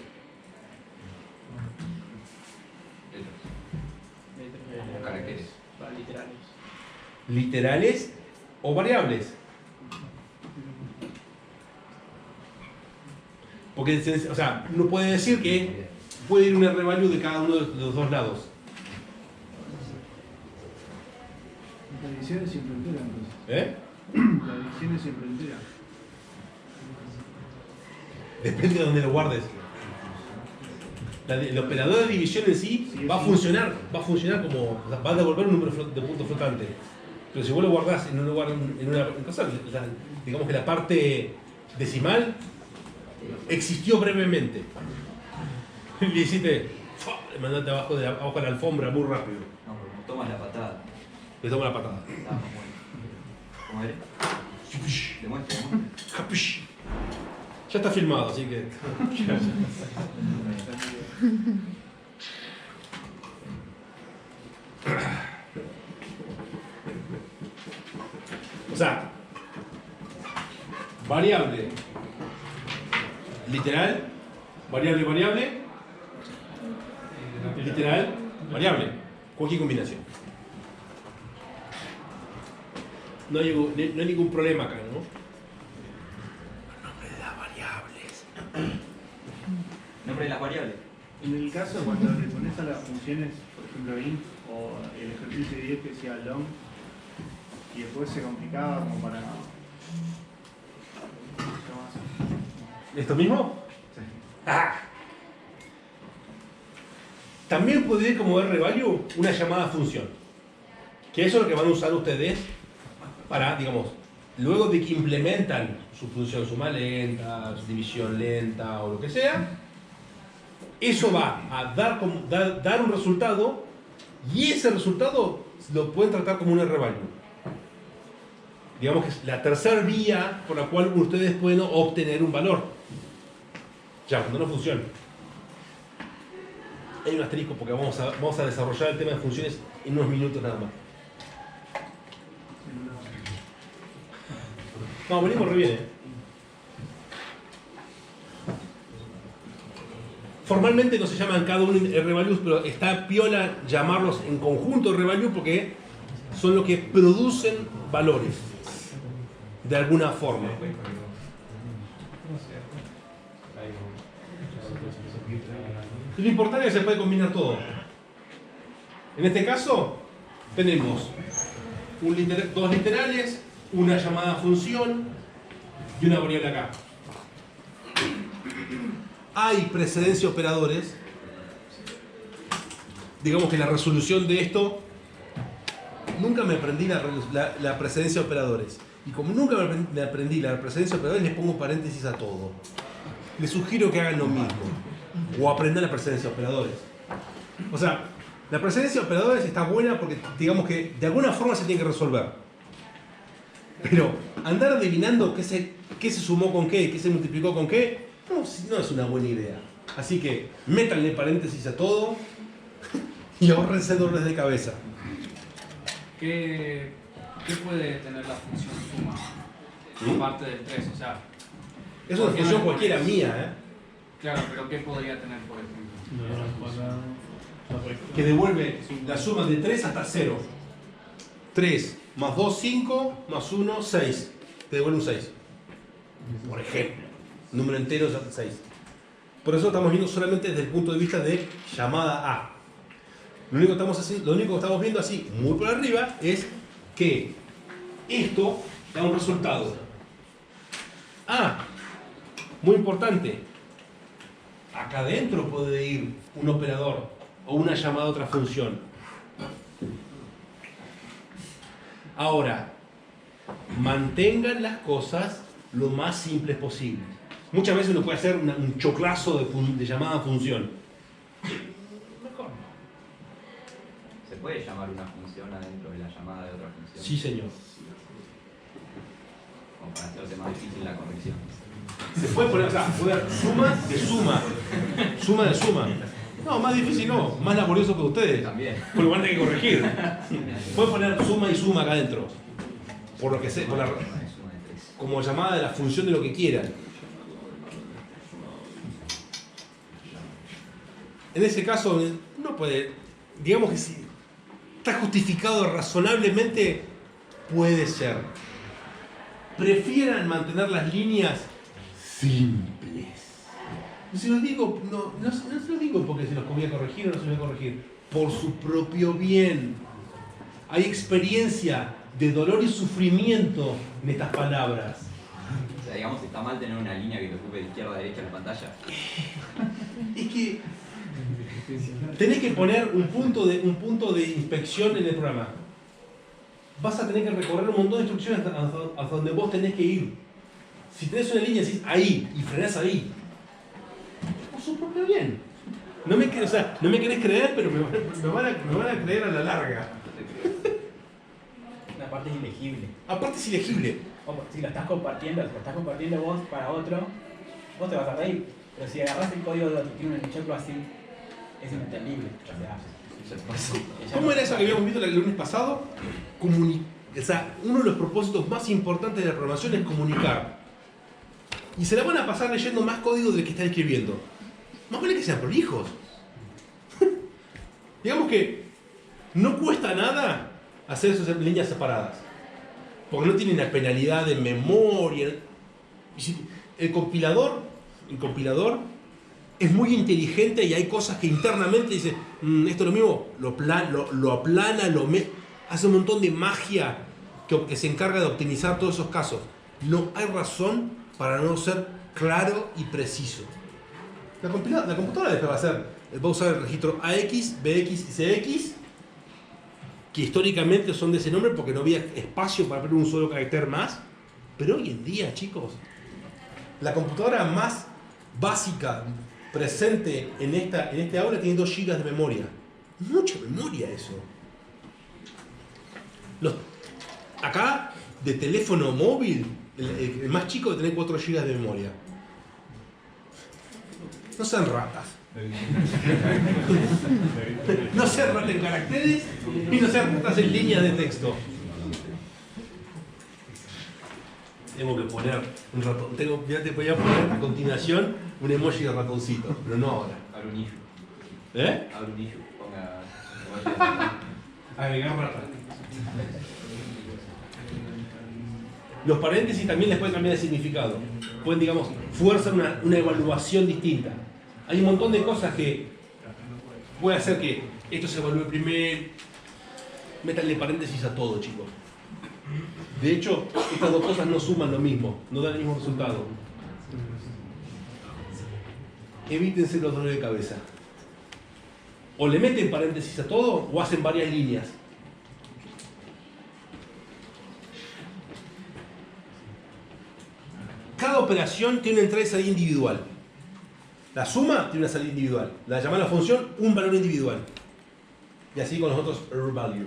Caracteres. Literales. Literales o variables. Porque, o sea, uno puede decir que puede ir un rvalue de cada uno de los dos lados. La edición es siempre entera, entonces. ¿Eh? La edición es siempre entera. Depende de donde lo guardes. El operador de división en sí va a funcionar como, o sea, va a devolver un número de punto flotante. Pero si vos lo guardás en un lugar, en una cosa, o sea, digamos que la parte decimal existió brevemente. Le hiciste, le mandaste abajo de la alfombra muy rápido. No, pero no tomas la patada. Le toma la patada. Está más bueno. ¿Cómo eres? Demuestra. Capish. Ya está filmado, así que. O sea, variable, literal, variable, variable, literal, variable, cualquier combinación. No hay ningún problema acá, ¿no? Nombre de las variables. Nombre de las variables. En el caso cuando le pones a las funciones, por ejemplo int o el ejercicio de 10 que decía long, y después se complicaba como para... ¿Esto mismo? Sí. Ah. También puede ir como rvalue una llamada función. Que eso es lo que van a usar ustedes para, digamos, luego de que implementan su función suma lenta, su división lenta o lo que sea, eso va a dar un resultado y ese resultado lo pueden tratar como un rvalue. Digamos que es la tercera vía por la cual ustedes pueden obtener un valor. Ya, cuando no funciona. Hay un asterisco porque vamos a desarrollar el tema de funciones en unos minutos nada más. No, venimos re bien, Formalmente no se llaman cada uno rvalues, pero está piola llamarlos en conjunto rvalue porque son los que producen valores de alguna forma. Y lo importante es que se puede combinar todo. En este caso tenemos dos literales, una llamada función y una variable acá. Hay precedencia operadores. Digamos que la resolución de esto, nunca me aprendí la precedencia de operadores. Y como nunca me aprendí la precedencia de operadores, les pongo paréntesis a todo. Les sugiero que hagan lo mismo. O aprendan la precedencia de operadores. O sea, la precedencia de operadores está buena porque, digamos que de alguna forma se tiene que resolver. Pero andar adivinando qué se sumó con qué, qué se multiplicó con qué, no es una buena idea. Así que métanle paréntesis a todo y ahórrense dolores de cabeza. ¿Qué puede tener la función suma? Aparte del 3, o sea. Es una función cualquiera mía, ¿eh? Claro, pero ¿qué podría tener, por ejemplo? Que devuelve la suma de 3 hasta 0. 3 más 2, 5, más 1, 6. Te devuelve un 6. Por ejemplo. Número entero es hasta 6. Por eso estamos viendo solamente desde el punto de vista de llamada A. Lo único que estamos viendo así, muy por arriba, es que esto da un resultado. Ah, muy importante. Acá adentro puede ir un operador o una llamada a otra función. Ahora, mantengan las cosas lo más simples posible. Muchas veces uno puede hacer un choclazo de llamada a función. Mejor no. ¿Se puede llamar una función adentro de la llamada de otra función? Sí, señor. Como para hacerse más difícil la corrección. Se puede poner, o sea, puede haber suma de suma. Suma de suma. No, más difícil no, más laborioso que ustedes. También. Porque van a tener que corregir. Pueden poner suma y suma acá adentro. Por lo que sea, como llamada de la función de lo que quieran. En ese caso, uno puede, digamos que si está justificado razonablemente, puede ser. Prefieran mantener las líneas simples. Se los digo, no se los digo porque se los voy a corregir o no se los voy a corregir. Por su propio bien. Hay experiencia de dolor y sufrimiento en estas palabras. O sea, digamos, está mal tener una línea que te ocupe de izquierda a derecha en la pantalla. Es que tenés que poner un punto de inspección en el programa. Vas a tener que recorrer un montón de instrucciones hasta donde vos tenés que ir. Si tenés una línea, decís ahí y frenás ahí. Por su propio bien. No me querés creer, pero me van a creer a la larga. Una parte es ilegible. Aparte es ilegible. Si lo estás compartiendo vos para otro, vos te vas a reír. Pero si agarrás el código de otro y tiene un choclo así, es inentendible. O sea, ¿Cómo era eso que habíamos visto el lunes pasado? O sea, uno de los propósitos más importantes de la programación es comunicar. Y se la van a pasar leyendo más código del que están escribiendo. Más vale que sean prolijos. Digamos que no cuesta nada hacer esas líneas separadas. Porque no tienen la penalidad de memoria. El compilador es muy inteligente y hay cosas que internamente dice, esto es lo mismo, lo aplana, hace un montón de magia que se encarga de optimizar todos esos casos. No hay razón para no ser claro y preciso. La computadora después va a usar el registro AX, BX y CX, que históricamente son de ese nombre porque no había espacio para poner un solo carácter más. Pero hoy en día, chicos, la computadora más básica presente en este aula tiene 2 GB de memoria. Mucha memoria eso. Acá, de teléfono móvil, el más chico debe tener 4 GB de memoria. No sean ratas. No sean ratas en caracteres y no sean ratas en líneas de texto. Tengo que poner un ratón. Ya te voy a poner a continuación un emoji de ratoncito, pero no ahora. Alunillo. ¿Eh? Alunillo. Ponga. Agregar rata. Los paréntesis también les pueden cambiar de significado. Pueden, digamos, fuerzan una evaluación distinta. Hay un montón de cosas que puede hacer que esto se evalúe primero. Métanle paréntesis a todo, chicos. De hecho, estas dos cosas no suman lo mismo, no dan el mismo resultado. Evítense los dolores de cabeza. O le meten paréntesis a todo o hacen varias líneas. Cada operación tiene una entrada y salida individual. La suma tiene una salida individual. La llamada a la función, un valor individual. Y así con los otros value.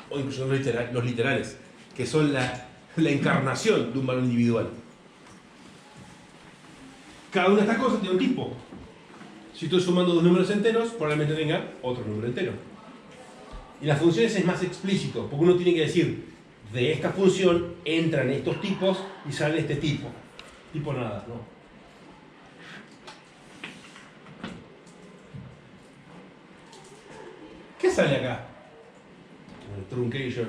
O incluso los literales, que son la encarnación de un valor individual. Cada una de estas cosas tiene un tipo. Si estoy sumando dos números enteros, probablemente tenga otro número entero. Y las funciones es más explícito, porque uno tiene que decir, de esta función entran estos tipos y sale este tipo. Tipo nada, ¿no? ¿Qué sale acá? Truncation.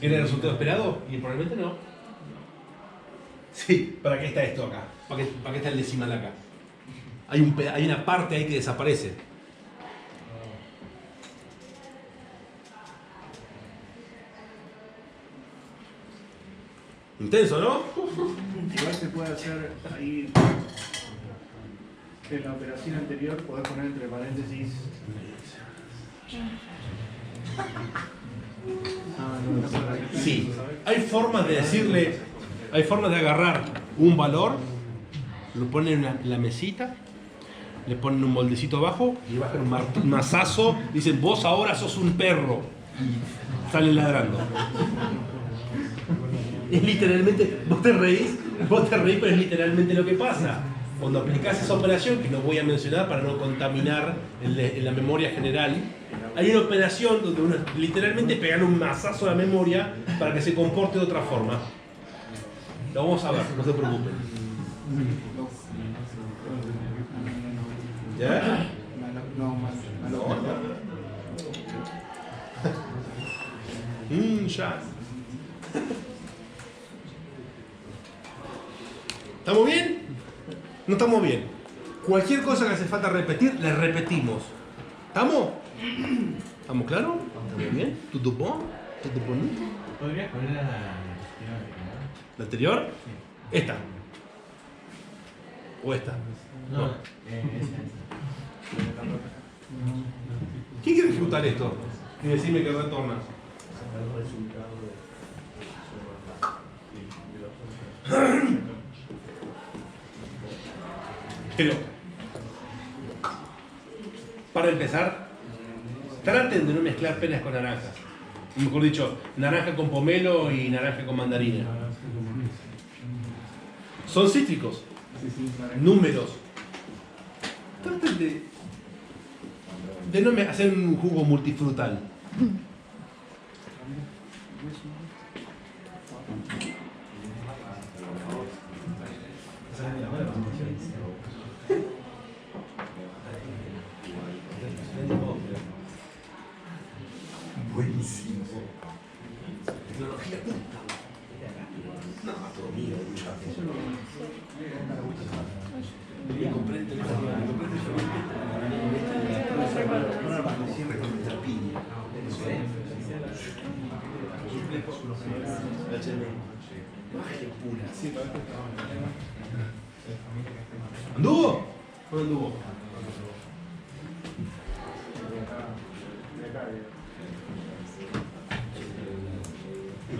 ¿Era el resultado esperado? Y probablemente no. Sí, ¿para qué está esto acá? ¿Para qué está el decimal acá? Hay una parte ahí que desaparece. Intenso, ¿no? Igual se puede hacer ahí en la operación anterior, podés poner entre paréntesis. Sí, hay formas de decirle, hay formas de agarrar un valor, lo ponen en la mesita, le ponen un moldecito abajo y bajan un mazazo, dicen vos ahora sos un perro y salen ladrando. Es literalmente, vos te reís, pero es literalmente lo que pasa. Cuando aplicás esa operación, que no voy a mencionar para no contaminar en la memoria general, hay una operación donde uno literalmente pegan un mazazo a la memoria para que se comporte de otra forma. Lo vamos a ver, no se preocupen. ¿Ya? Ya. ¿Estamos bien? No estamos bien. Cualquier cosa que hace falta repetir, la repetimos. ¿Estamos? ¿Estamos claros? ¿Estamos bien? ¿Todo bon? ¿Todo bonito? ¿Podrías poner la anterior? ¿La anterior? Sí. ¿Esta? ¿O esta? No, No. esa. ¿Quién quiere ejecutar esto? Y decirme que retorna. Pero, para empezar, traten de no mezclar peras con naranjas. Mejor dicho, naranja con pomelo y naranja con mandarina. Son cítricos. Números. Traten de no hacer un jugo multifrutal. Buenísimo. Tecnología punta. No, todo mío, muchachos. Le compré el teléfono. Le compré el teléfono. ¿Anduvo? ¿O no anduvo?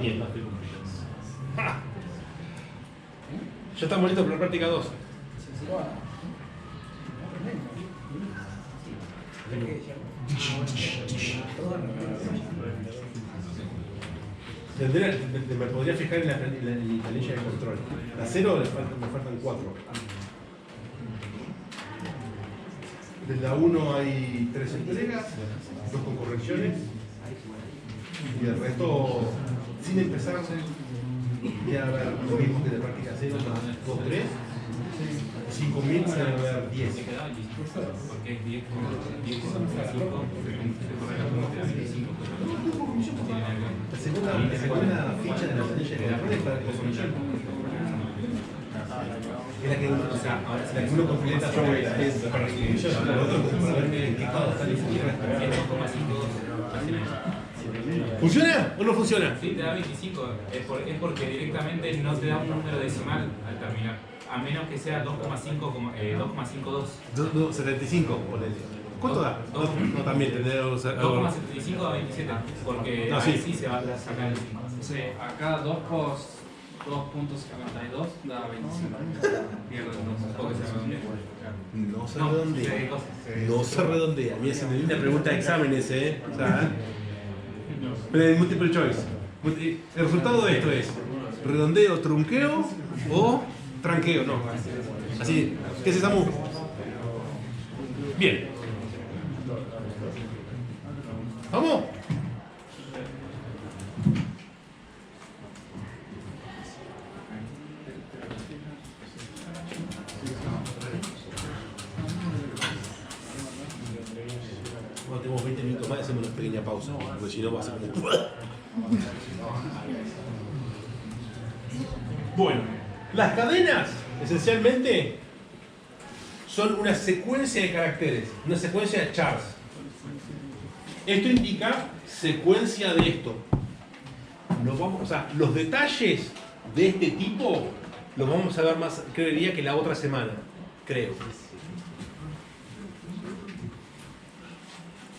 Bien, ¡ja! Ya estamos listos para la práctica 2. Me podría fijar en la planilla de control. La 0 me faltan 4. De la 1 hay 3 entregas, 2 con correcciones. Y el resto, sin empezar, ya va a haber lo mismo que de práctica 0 más 2, 3. 5.000 van a haber 10. Porque es 10 con 5. La segunda ficha de la planilla de control es para confirmación. Es la que uno completa sobre la para confirmación. Lo otro es para ver en qué estado está disponible. ¿Funciona o no funciona? Sí, te da 25. Es porque directamente no te da un número decimal al terminar. A menos que sea 2,52. 75, ponele. ¿Cuánto da? No, también tendría que usar. 2,75 a 27. Porque No, ahí sí. sí se va a sacar el 5. Sí, acá 2 por 2.52 da 25. Pierden 2, porque se redondea. No se No, redondea. se- No se redondea. Mira, se me dio una pregunta de exámenes, ¿eh? O sea, multiple choice. El resultado de esto es redondeo, trunqueo o tranqueo. No. Así. ¿Qué es Samu? Bien. ¿Vamos? Bueno, tenemos 20 minutos más y hacemos una pequeña pausa, porque si no va a ser como... Bueno, las cadenas, esencialmente, son una secuencia de caracteres, una secuencia de chars. Esto indica secuencia de esto. O sea, los detalles de este tipo los vamos a ver más, creería, que la otra semana. Creo.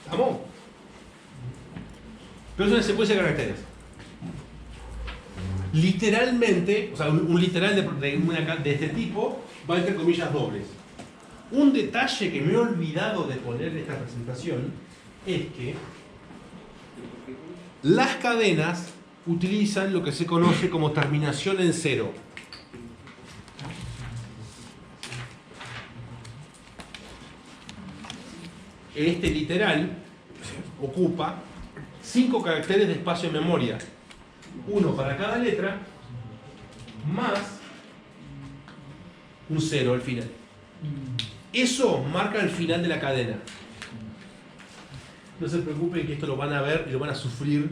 ¿Estamos? Pero es una secuencia de caracteres. Literalmente, o sea, un literal de este tipo va entre comillas dobles. Un detalle que me he olvidado de poner en esta presentación es que las cadenas utilizan lo que se conoce como terminación en cero. Este literal ocupa 5 caracteres de espacio de memoria, uno para cada letra, más un 0 al final. Eso marca el final de la cadena. No se preocupen que esto lo van a ver y lo van a sufrir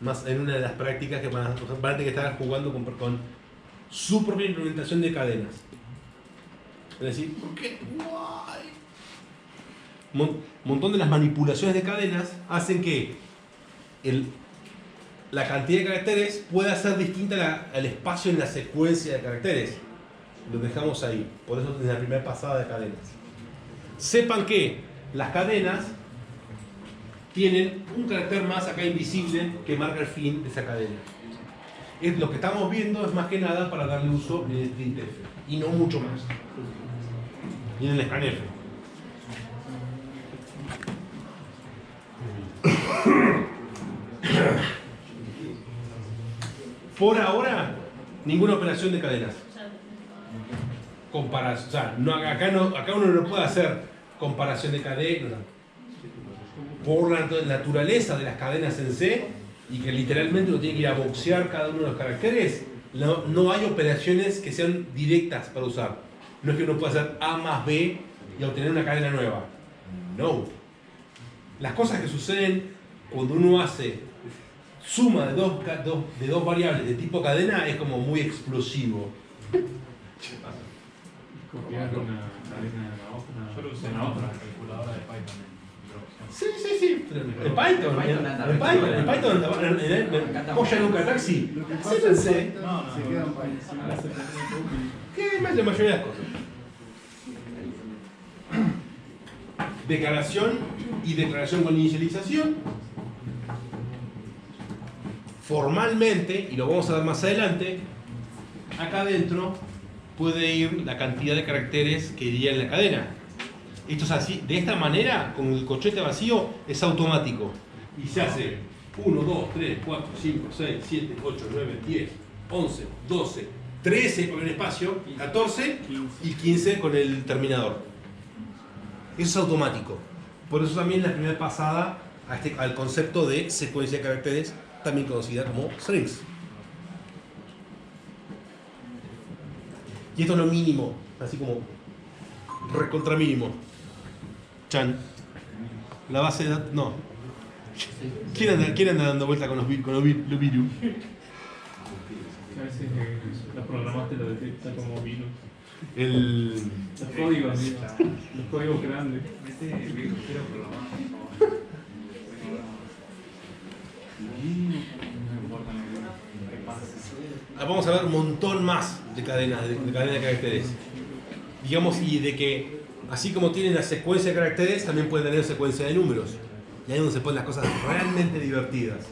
más en una de las prácticas que van a tener que estar jugando con su propia implementación de cadenas. Es decir, ¿por qué? Guay. Montón de las manipulaciones de cadenas hacen que la cantidad de caracteres pueda ser distinta al espacio en la secuencia de caracteres. Lo dejamos ahí, por eso en la primera pasada de cadenas. Sepan que las cadenas tienen un carácter más acá invisible que marca el fin de esa cadena. Lo que estamos viendo es más que nada para darle uso en el printf y no mucho más. Y en el scanf. Por ahora, ninguna operación de cadenas. Comparación, o sea, acá uno no puede hacer comparación de cadenas. Por la naturaleza de las cadenas en C, y que literalmente uno tiene que ir a boxear cada uno de los caracteres, no hay operaciones que sean directas para usar. No es que uno pueda hacer A más B y obtener una cadena nueva. No. Las cosas que suceden cuando uno hace suma de dos variables de tipo cadena es como muy explosivo. Copiar una cadena Yo lo usé en la otra calculadora de Python. Sí. En Python, Polla nunca taxi. Acéptense. Se quedan para ¿Qué es más la mayoría de las cosas? Declaración y declaración con inicialización. Formalmente, y lo vamos a ver más adelante, acá adentro puede ir la cantidad de caracteres que iría en la cadena. Esto es así, de esta manera, con el corchete vacío, es automático. Y se hace 1, 2, 3, 4, 5, 6, 7, 8, 9, 10, 11, 12, 13 con el espacio, 14 y 15 con el terminador. Eso es automático. Por eso también la primera pasada al concepto de secuencia de caracteres, también conocida como strings. Y esto es lo mínimo, así como recontra mínimo. Chan. La base de datos. No. ¿Quién anda dando vuelta con los virus? A veces la programaste lo detecta como virus. Los códigos grandes. Vamos a ver un montón más de cadenas de caracteres. Digamos, y de que así como tienen la secuencia de caracteres, también pueden tener secuencia de números. Y ahí es donde se ponen las cosas realmente divertidas.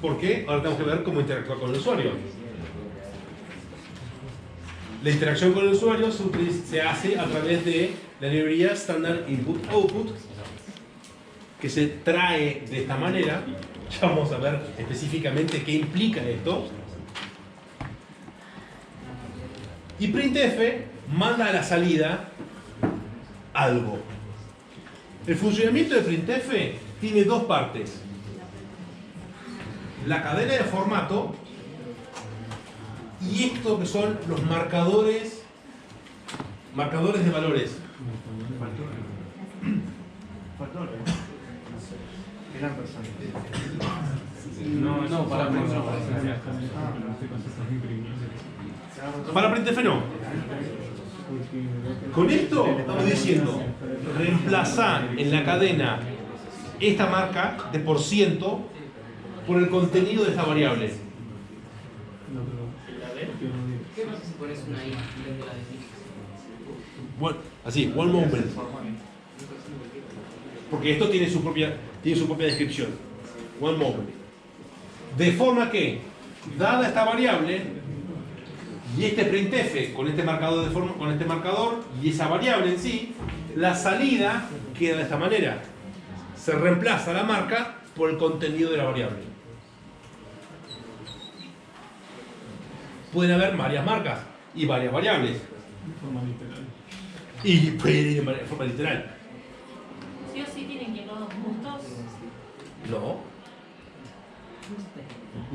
¿Por qué? Ahora tenemos que ver cómo interactuar con el usuario. La interacción con el usuario se hace a través de la librería Standard Input Output, que se trae de esta manera. Ya vamos a ver específicamente qué implica esto. Y printf manda a la salida algo. El funcionamiento de printf tiene dos partes: la cadena de formato y esto que son los marcadores de valores. Factores. Eran personas. No, para printf no. Para printf no. Con esto estamos diciendo reemplazar en la cadena esta marca de % por el contenido de esta variable. ¿Qué pasa si pones una I en vez de la de X? Bueno, así, one moment. Porque esto tiene su propia descripción. One moment. De forma que, dada esta variable, y este printf con este marcador y esa variable en sí, la salida queda de esta manera. Se reemplaza la marca por el contenido de la variable. Pueden haber varias marcas y varias variables. Y puede ir de forma literal. ¿Sí o sí tienen que ir todos juntos? No.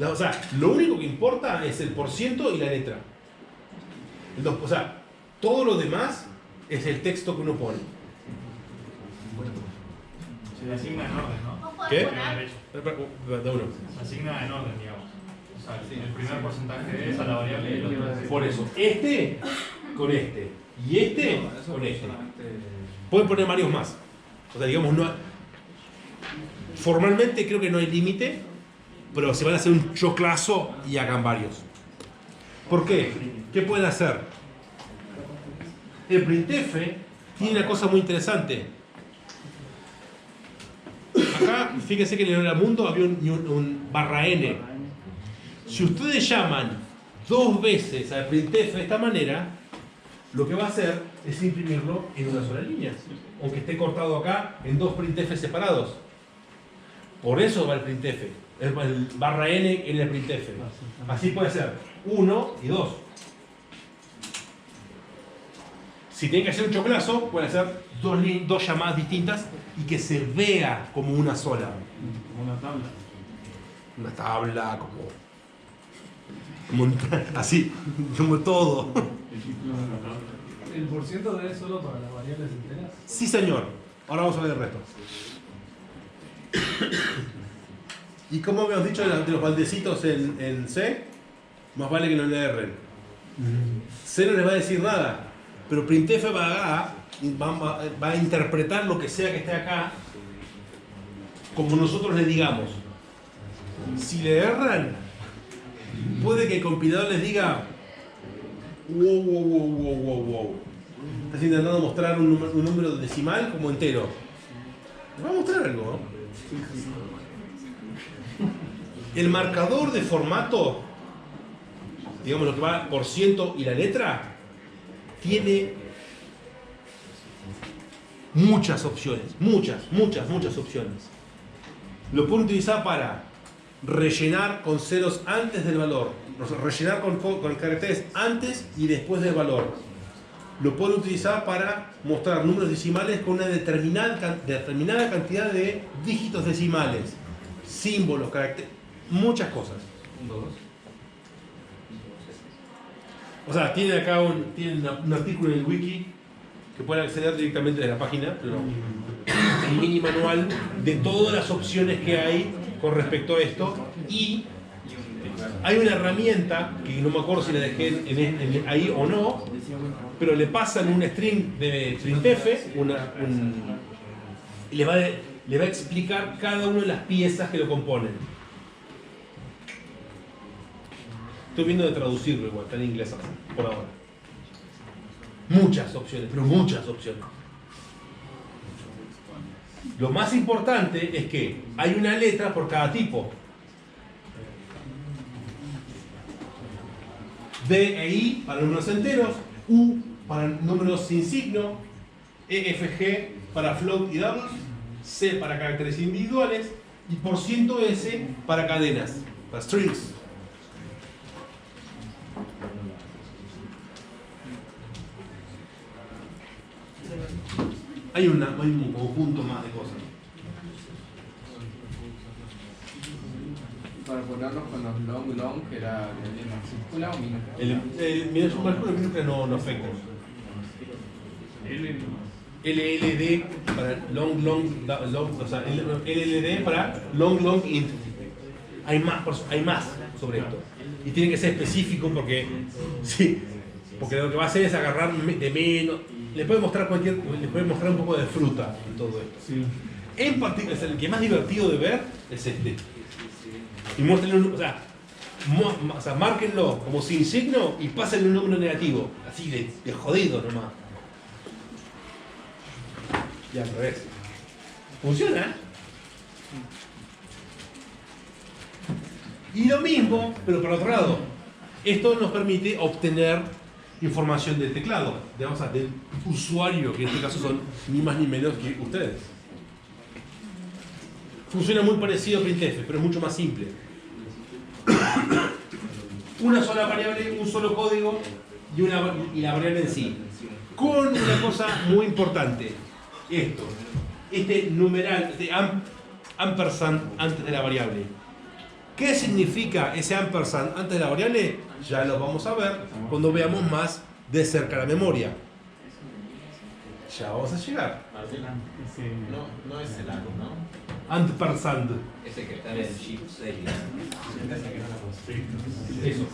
O sea, lo único que importa es el % y la letra. O sea, todo lo demás es el texto que uno pone. Se asigna en orden, ¿no? ¿Qué? Se asigna en orden, digamos. O sea, el primer porcentaje es a la variable y el otro es... Por eso, este con este y este con este. Pueden poner varios más. O sea, digamos, no, formalmente creo que no hay límite, pero se van a hacer un choclazo y hagan varios. ¿Por qué? ¿Qué pueden hacer? El printf tiene una cosa muy interesante. Acá, fíjense que en el mundo había un /n. Si ustedes llaman 2 veces al printf de esta manera, lo que va a hacer es imprimirlo en una sola línea, aunque esté cortado acá en 2 printf separados. Por eso va el printf, el /n en el printf. Así puede ser 1 y 2. Si tienen que hacer un choclazo, pueden hacer dos llamadas distintas y que se vea como una sola. Como una tabla. Una tabla, como así, como todo. ¿El porciento de es solo para las variables enteras? Sí, señor. Ahora vamos a ver el resto. Y como habíamos dicho de los baldecitos en C, más vale que no le erren. C no les va a decir nada, pero printf va a interpretar lo que sea que esté acá como nosotros le digamos. Si le erran, puede que el compilador les diga wow. Estás intentando mostrar un número decimal como entero. Les va a mostrar algo, ¿no? El marcador de formato, digamos lo que va % y la letra, tiene muchas opciones, muchas opciones. Lo pueden utilizar para rellenar con ceros antes del valor, rellenar con caracteres antes y después del valor. Lo pueden utilizar para mostrar números decimales con una determinada cantidad de dígitos decimales, símbolos, caracteres, muchas cosas. O sea, tienen acá un artículo en el wiki que pueden acceder directamente de la página, pero un mini manual de todas las opciones que hay con respecto a esto. Y hay una herramienta que no me acuerdo si la dejé ahí o no, pero le pasan un string de printf y le va a explicar cada una de las piezas que lo componen. Estoy viendo de traducirlo igual, está en inglés por ahora. Muchas opciones, pero muchas opciones. Lo más importante es que hay una letra por cada tipo. D e I para números enteros, U para números sin signo, E, F, G para float y doubles, C para caracteres individuales y %S para cadenas, para strings. Hay un conjunto más de cosas. Para ponernos con los long, que era en mayúscula o minúscula. Minúscula no afecta. LLD para long, o sea, LLD para long int. Hay más sobre esto. Y tiene que ser específico porque sí, porque lo que va a hacer es agarrar de menos. Le puede mostrar un poco de fruta en todo esto. Sí. En particular, el que es más divertido de ver es este. Y muéstrenlo, o sea, márquenlo como sin signo y pásenle un número negativo, así de jodido nomás. Y al revés. Funciona. Y lo mismo, pero por otro lado. Esto nos permite obtener información del teclado, del usuario, que en este caso son ni más ni menos que ustedes. Funciona muy parecido a printf, pero es mucho más simple. Una sola variable, un solo código y la variable en sí. Con una cosa muy importante. Este numeral, este ampersand antes de la variable. ¿Qué significa ese ampersand antes de la variable? Ya lo vamos a ver cuando veamos más de cerca la memoria. Ya vamos a llegar. No es el algo, ¿no? Ampersand. Ese que está en el Shift 6. Eso.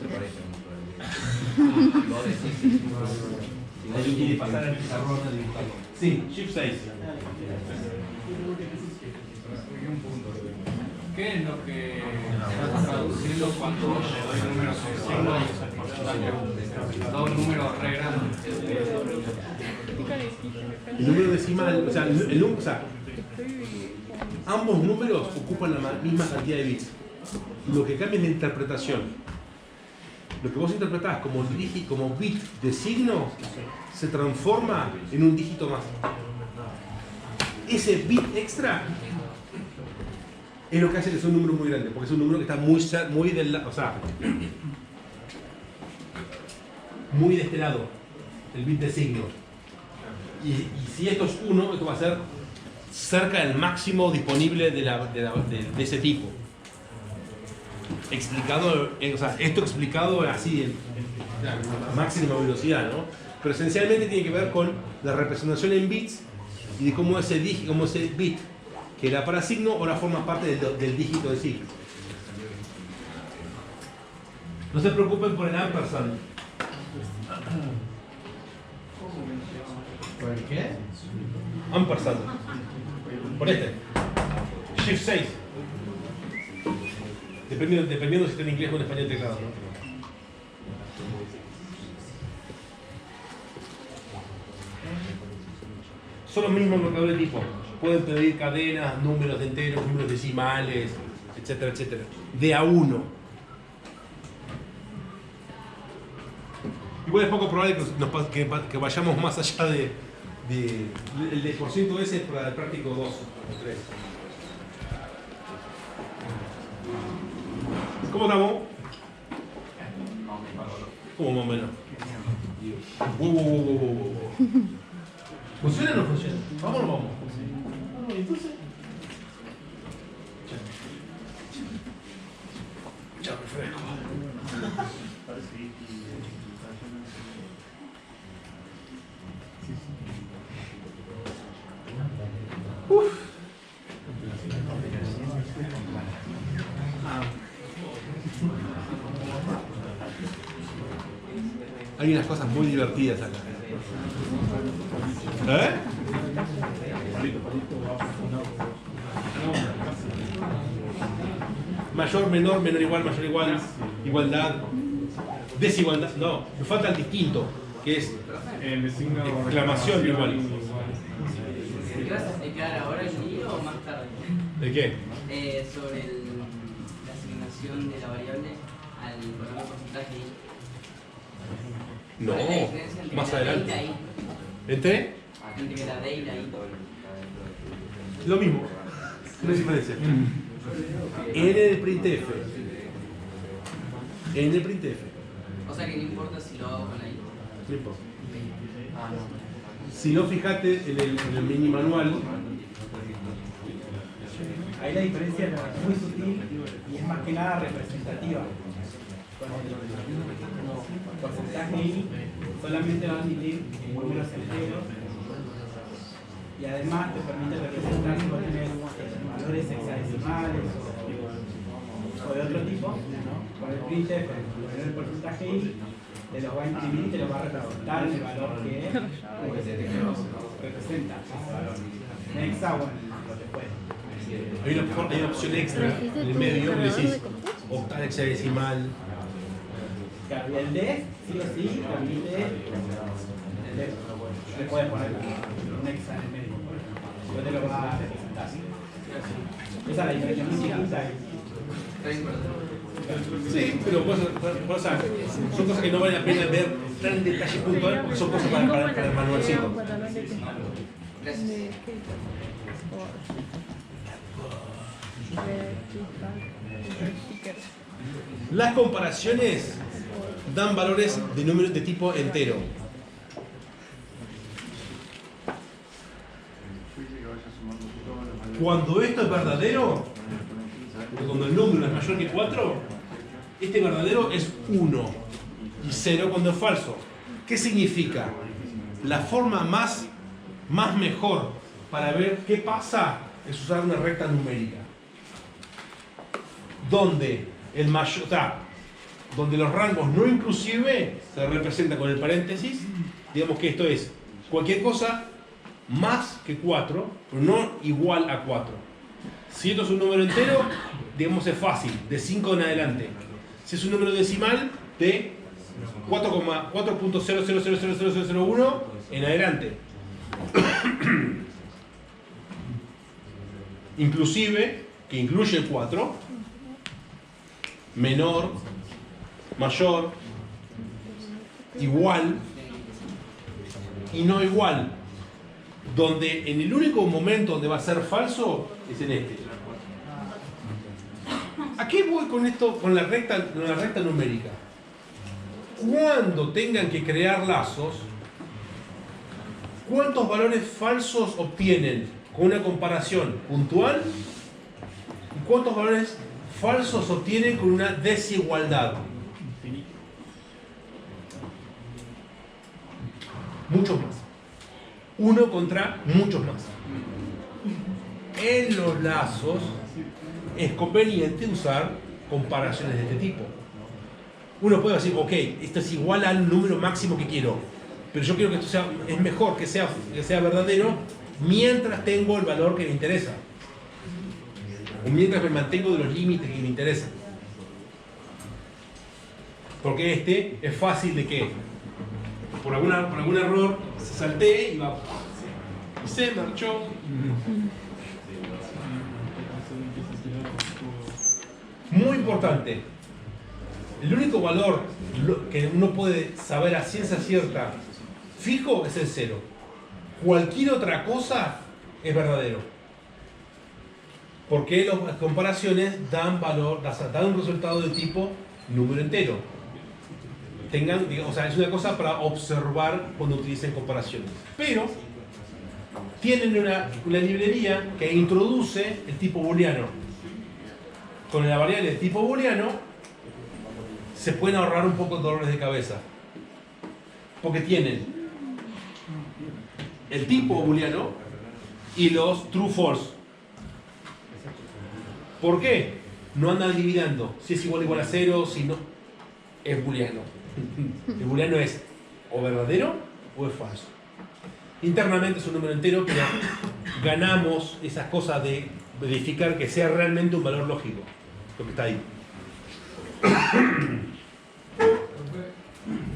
Se parece mucho. Vos decís. Ahí quiere pasar el pizarrón a dibujarlo. Sí, Shift 6. ¿Qué es lo que está traduciendo cuando doy números signos? Dos números re grandes. El número decimal, o sea, ambos números ocupan la misma cantidad de bits. Lo que cambia es la interpretación. Lo que vos interpretás como bit de signo se transforma en un dígito más. Ese bit extra es lo que hace que sea un número muy grande, porque es un número que está muy del lado, o sea, muy de este lado, el bit de signo. Y si esto es 1, esto va a ser cerca del máximo disponible de ese tipo. Explicado, o sea, esto explicado así en máxima velocidad, ¿no? Pero esencialmente tiene que ver con la representación en bits y de cómo ese bit que era para signo ahora forma parte del dígito de signo. No se preocupen por el ampersand. ¿Por el qué? Ampersand. Por este. Shift 6. Dependiendo si está en inglés o en español teclado, ¿no? Son los mismos marcadores de tipo. Pueden pedir cadenas, números de enteros, números decimales, etcétera, etcétera. De a 1. Igual es poco probable que vayamos más allá el de % ese para el práctico 2 o 3. ¿Cómo estamos? ¿Cómo más o menos? ¿Funciona o no funciona? ¿Vamos o no vamos? Entonces. Ya refresco. Hay unas cosas muy divertidas acá. ¿Eh? Mayor, menor, menor igual, mayor igual, igualdad, desigualdad. No, me falta el distinto, que es exclamación igual. ¿Qué vas a explicar ahora el día o más tarde? ¿De qué? Sobre la asignación de la variable al poner el porcentaje ahí? No, ¿Cuál es la diferencia entre más la adelante. data ahí? ¿Entre? Entre la data ahí. Lo mismo. No hay diferencia. En el printf. En el printf. O sea que no importa si lo hago con ahí. No importa. Si no, fíjate en el mini manual. Ahí la diferencia es muy sutil y es más que nada representativa. Con el porcentaje I solamente va a admitir números enteros y además te permite representar si vos tenés valores hexadecimales o de otro tipo, ¿no? Con el printf, con el porcentaje I, te lo va a imprimir y te lo va a representar en el valor que representa. En hexa o en lo que fuera. Hay una opción extra en el medio que decís octal hexadecimal. Claro, y el D, sí o sí, permite le puedes poner un hexa en el medio, por ejemplo. Después te lo va a representar. Esa es la diferencia muy chiquita. Sí, pero son cosas que no vale la pena ver tan en detalle puntual porque son cosas para el manualcito. Las comparaciones dan valores de números de tipo entero. Cuando esto es verdadero, cuando el número es mayor que 4, este verdadero es 1 y 0 cuando es falso. ¿Qué significa? La forma más mejor para ver qué pasa es usar una recta numérica. Donde el mayor, donde los rangos no inclusive se representa con el paréntesis, digamos que esto es cualquier cosa más que 4, pero no igual a 4. Si esto es un número entero, digamos es fácil, de 5 en adelante. Si es un número decimal, de 4,0000001 en adelante. Inclusive, que incluye el 4, menor, mayor, igual y no igual, donde en el único momento donde va a ser falso es en este. ¿A qué voy con esto, con la recta numérica? Cuando tengan que crear lazos, ¿cuántos valores falsos obtienen con una comparación puntual? ¿Y cuántos valores falsos obtienen con una desigualdad? Muchos más. Uno contra muchos más. En los lazos es conveniente usar comparaciones de este tipo. Uno puede decir, ok, esto es igual al número máximo que quiero, pero yo quiero que esto sea, es mejor que sea verdadero mientras tengo el valor que me interesa. O mientras me mantengo de los límites que me interesan. Porque este es fácil de que por algún error se saltee y va. Y se marchó. Muy importante. El único valor que uno puede saber a ciencia cierta fijo es el 0. Cualquier otra cosa es verdadero. Porque las comparaciones dan un resultado de tipo número entero. Es una cosa para observar cuando utilicen comparaciones. Pero tienen una librería que introduce el tipo booleano. Con la variable de tipo booleano se pueden ahorrar un poco de dolores de cabeza. Porque tienen el tipo booleano y los true-false. ¿Por qué? No andan dividiendo si es igual a 0, si no. Es booleano. El booleano es o verdadero o es falso. Internamente es un número entero, pero ganamos esas cosas de verificar que sea realmente un valor lógico, lo que está ahí.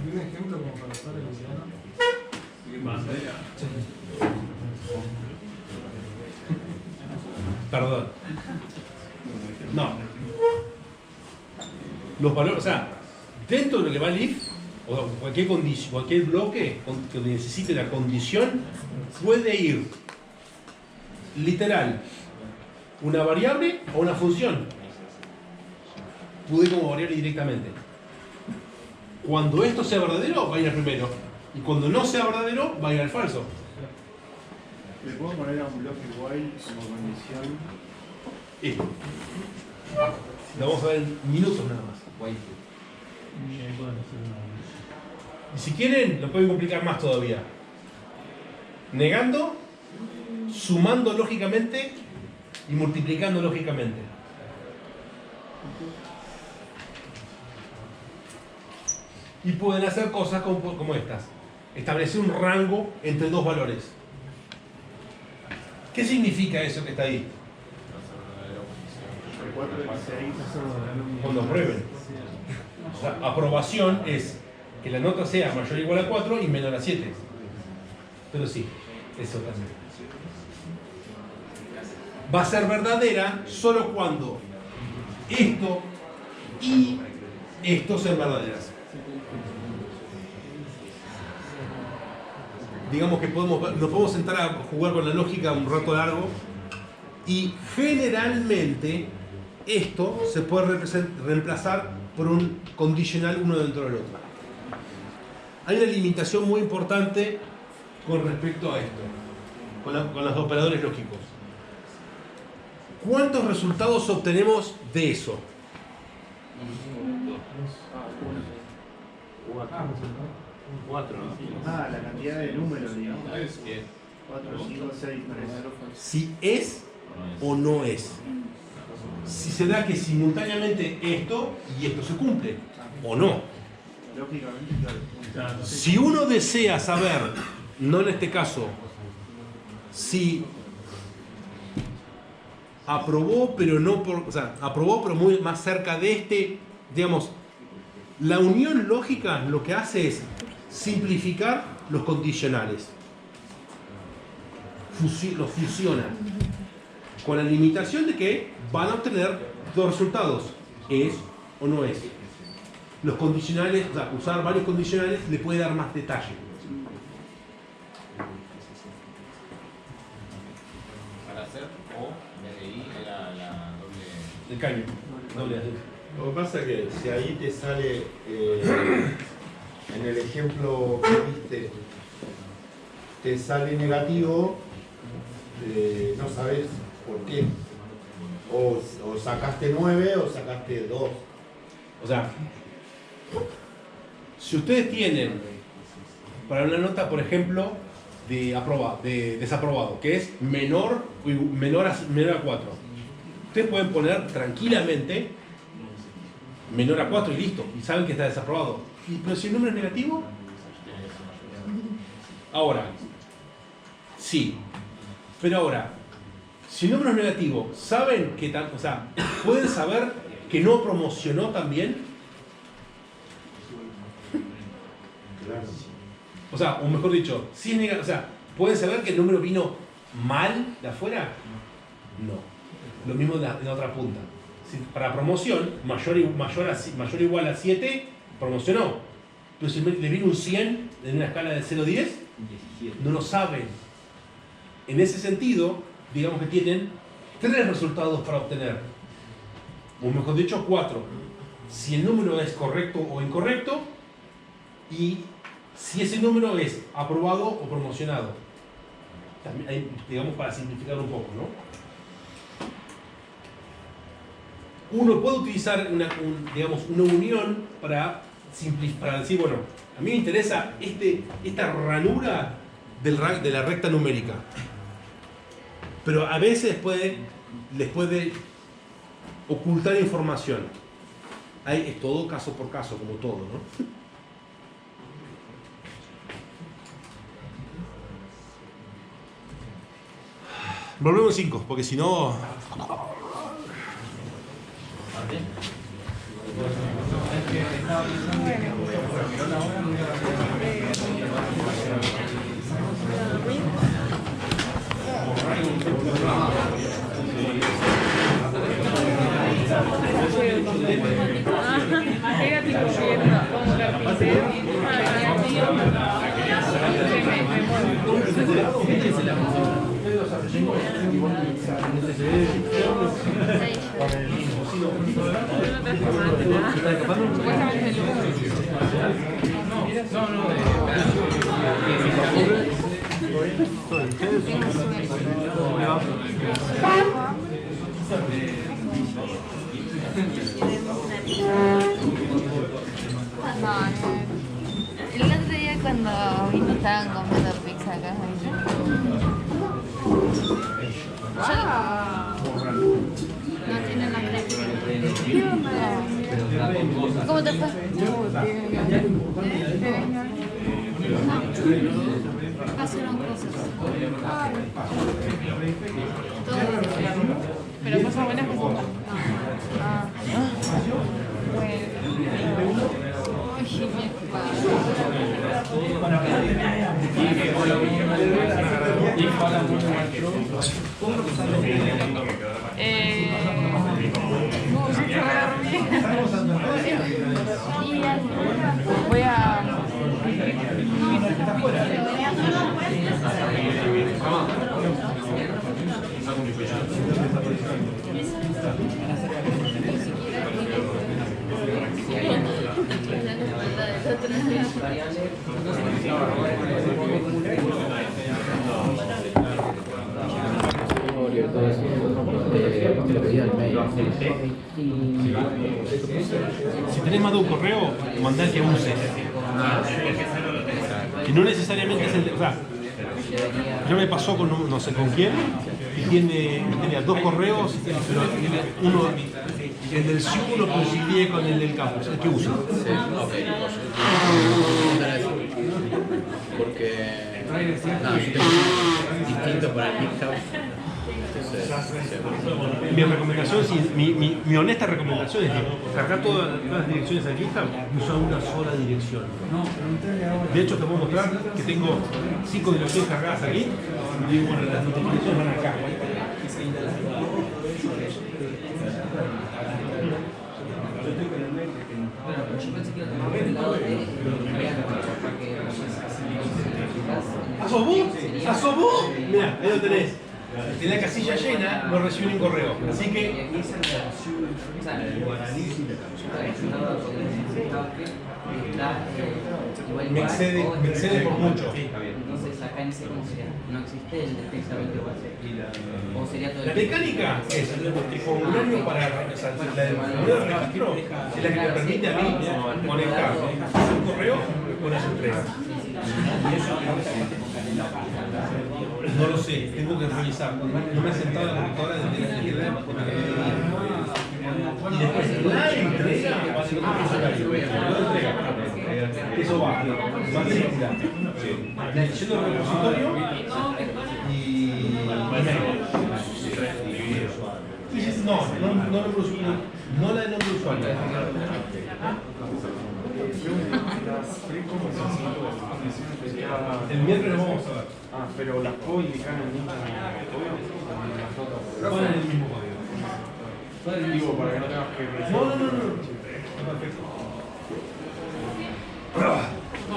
¿Un ejemplo como para usar el booleano? Perdón. No. Los valores, o sea, dentro de lo que va el if, o cualquier condición, cualquier bloque que necesite la condición, puede ir literal una variable o una función. Puede ir como variable directamente. Cuando esto sea verdadero, va a ir al primero. Y cuando no sea verdadero, va a ir al falso. ¿Le puedo poner a un bloque while como condición? Esto. Lo vamos a ver en minutos nada más. Y si quieren, lo pueden complicar más todavía. Negando, sumando lógicamente y multiplicando lógicamente. Y pueden hacer cosas como estas. Establecer un rango entre dos valores. ¿Qué significa eso que está ahí? Cuando aprueben. O sea, aprobación es que la nota sea mayor o igual a 4 y menor a 7. Pero sí, eso también. Va a ser verdadera solo cuando esto y esto sean verdaderas. Digamos que nos podemos sentar a jugar con la lógica un rato largo y generalmente esto se puede reemplazar por un condicional uno dentro del otro. Hay una limitación muy importante con respecto a esto, con los operadores lógicos. ¿Cuántos resultados obtenemos de eso? 4, ¿no? Ah, la cantidad de números, digamos. 4, 5, 6, 3. Si es o no es. Si se da que simultáneamente esto y esto se cumple, o no. Lógicamente, claro. Si uno desea saber, no en este caso, si aprobó pero no por, o sea, aprobó pero muy más cerca de este, digamos, la unión lógica lo que hace es simplificar los condicionales. Los fusiona. Con la limitación de que van a obtener dos resultados, es o no es. Los condicionales, o sea, usar varios condicionales le puede dar más detalle. Para hacer O, desde ahí era la doble... El cambio. Doble. Lo que pasa es que si ahí te sale, en el ejemplo que viste, te sale negativo, no sabes por qué. O sacaste 9 o sacaste 2. O sea, si ustedes tienen para una nota, por ejemplo, de desaprobado, que es menor a 4, ustedes pueden poner tranquilamente menor a 4 y listo, y saben que está desaprobado. Pero si el número es negativo, ahora, sí, pero ahora, si el número es negativo, ¿saben que o sea, pueden saber que no promocionó también? O sea, o mejor dicho, si es negativo, o sea, ¿pueden saber que el número vino mal de afuera? No. Lo mismo en la otra punta. Si para promoción, mayor o igual a 7, promocionó. Pero si le vino un 100 en una escala de 0 a 10, no lo saben. En ese sentido, digamos que tienen 3 resultados para obtener. O mejor dicho, 4. Si el número es correcto o incorrecto, y si ese número es aprobado o promocionado. También hay, digamos, para simplificar un poco, ¿no? Uno puede utilizar una unión para decir, bueno, a mí me interesa esta ranura de la recta numérica. Pero a veces les puede ocultar información. Es todo caso por caso, como todo, ¿no? Volvemos 5, porque si no... Ah. El otro día cuando vino estaban comiendo pizza acá. No tienen hambre. ¿Cómo te fue? Pasaron cosas. Pero cosas buenas que son. Bueno. Voy a... Si tenés más de un correo, mandá el que uses. Que no necesariamente es el de... O sea, ya me pasó con no sé con quién, y tenía dos correos, pero uno, el del SIU lo coincidía con el del campus, el que usa. Sí, ok. Porque... No, yo tengo distinto para el GitHub. Mi recomendación, mi honesta recomendación es que cargar todas las direcciones al GitHub y usar una sola dirección. De hecho, te puedo mostrar que tengo 5 direcciones cargadas aquí y digo, bueno, las notificaciones van acá. Yo pensé que iba a tomar el lado de ¿Asobú? ¿Asobú? Mira, ahí lo tenés. En la casilla llena no recibí un correo. Así que... Me excede por mucho. Entonces acá en ese no existe el detectable o sería todo. La mecánica es el formulario para el registro, es la que me permite a mí conectar un correo con las entregas. No lo sé, tengo que revisar. No me he sentado en la computadora desde la izquierda. Y después la entrega va a ser otro usuario. Eso va a circular. Yendo al repositorio y... No la de nombre usuario. El miércoles vamos a ver. Ah, pero las puedo indicar en el mismo código. Van en el mismo código. Digo, para que no tengas que... No. Perfecto.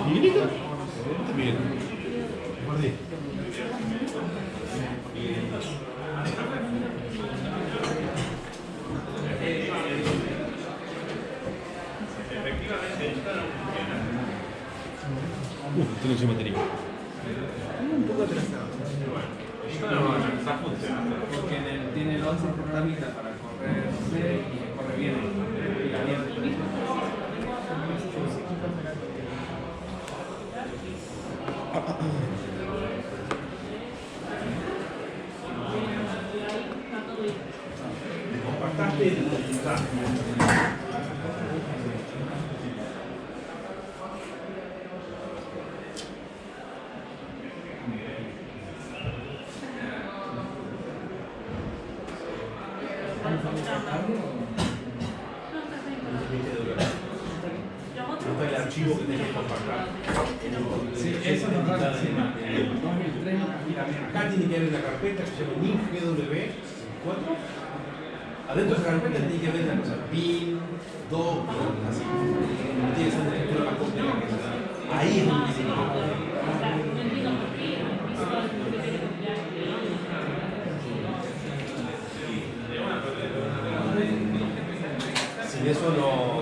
¿Miguelito? Miguel. Guardé. Tengo sin batería. Un poco atrasado. Porque tiene el 11 portátil para correr C y corre bien. Compactaste el el archivo que tenés que compactar. Sí, eso es lo raro. Acá tiene que haber una carpeta que se llama NIMGW4. Adentro de esa carpeta tiene que haber una cosa, bin, doc, así. No tiene que ser una estructura más compleja que Ahí es donde se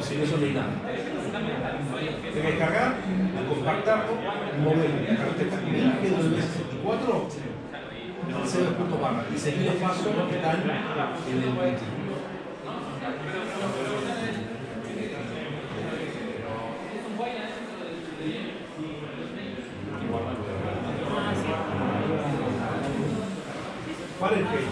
sin eso no hay nada. Hay que descargar, compactarlo, mover la carpeta MinGW64 y seguir los pasos que están en el wiki. Fahrenheit.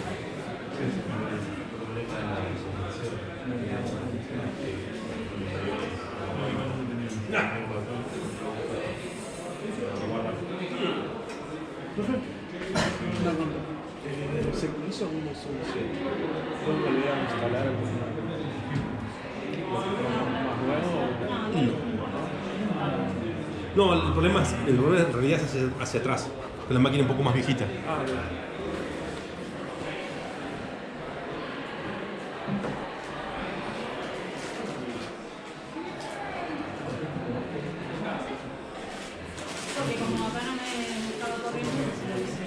¿Se hizo alguna solución? ¿Pueden volver a instalar alguna más nuevo? No, el problema en realidad es hacia atrás, con la máquina un poco más viejita. Ah, bien. Porque como acá no me estaba corriendo, se lo hice.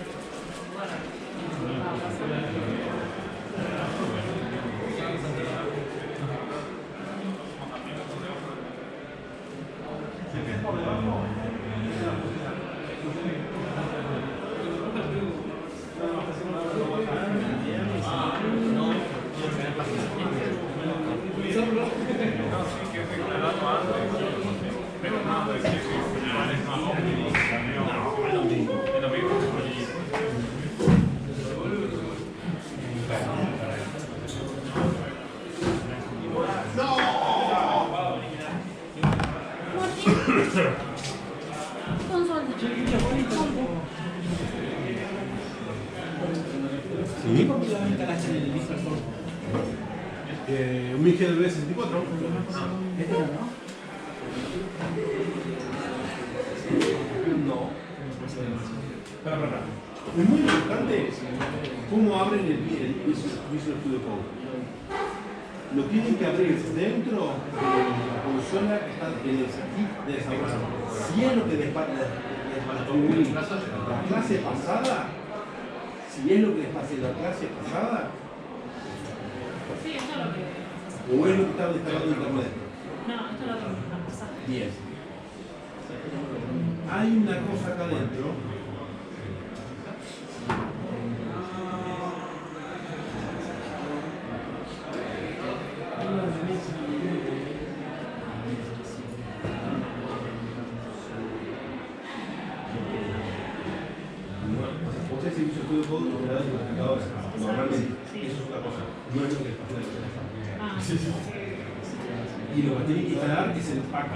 ¿Sí? Un MinGW64. No. Para. Es muy importante cómo abren el Visual Studio Code. Lo tienen que abrir dentro de la consola que está en el kit de desarrollo. Si es lo que despaché la clase pasada, si es lo que les pasé la clase pasada, Sí, esto es lo que. o es lo que estaba instalado en internet. No, esto es lo que está pasando. Bien. Hay una cosa acá adentro. Usted se hizo todo code operado en computadores. Normalmente, eso es otra cosa. No es lo que pasa en la y lo que tiene que instalar es el paquete de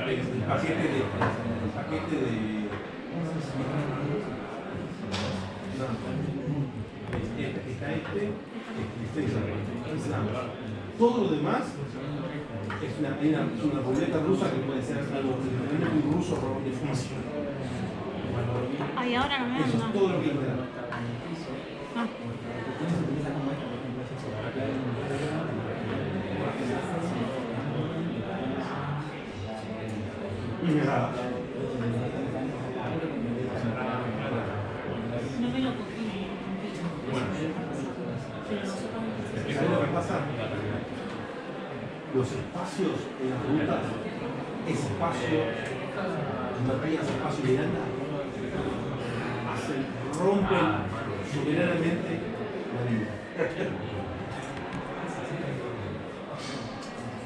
todo lo demás es una ruleta rusa que puede ser algo muy ruso por información. Ay, ahora no me Eso es todo lo que instala. No me lo cogí. ¿Sabes lo que pasa? Los espacios en las rutas, ese espacio, no apenas espacio Miranda, rompen soberanamente la vida.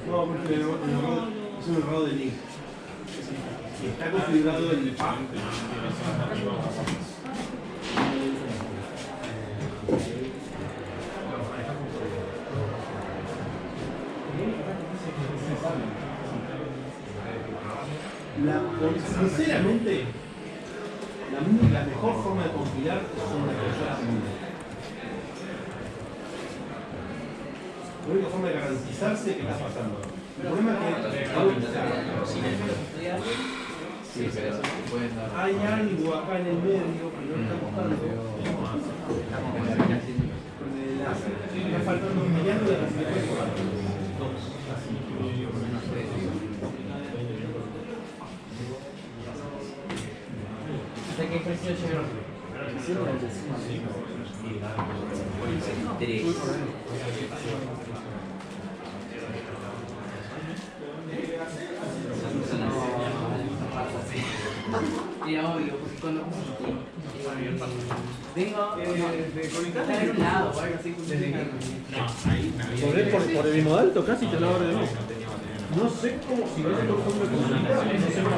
No, porque es un error de link. Está configurado el path. Sinceramente, la mejor forma de compilar son las consolas mundiales. La única forma de garantizarse que está pasando. El problema es que hay algo acá en el medio que no está buscando. Está faltando un millón de las ¿De qué precio llegó? Era obvio, porque cuando vengo de conectar en un lado o algo así. Por el bimodal tocás y te lo abre de nuevo. No sé cómo, si no tengo cómo no sé cómo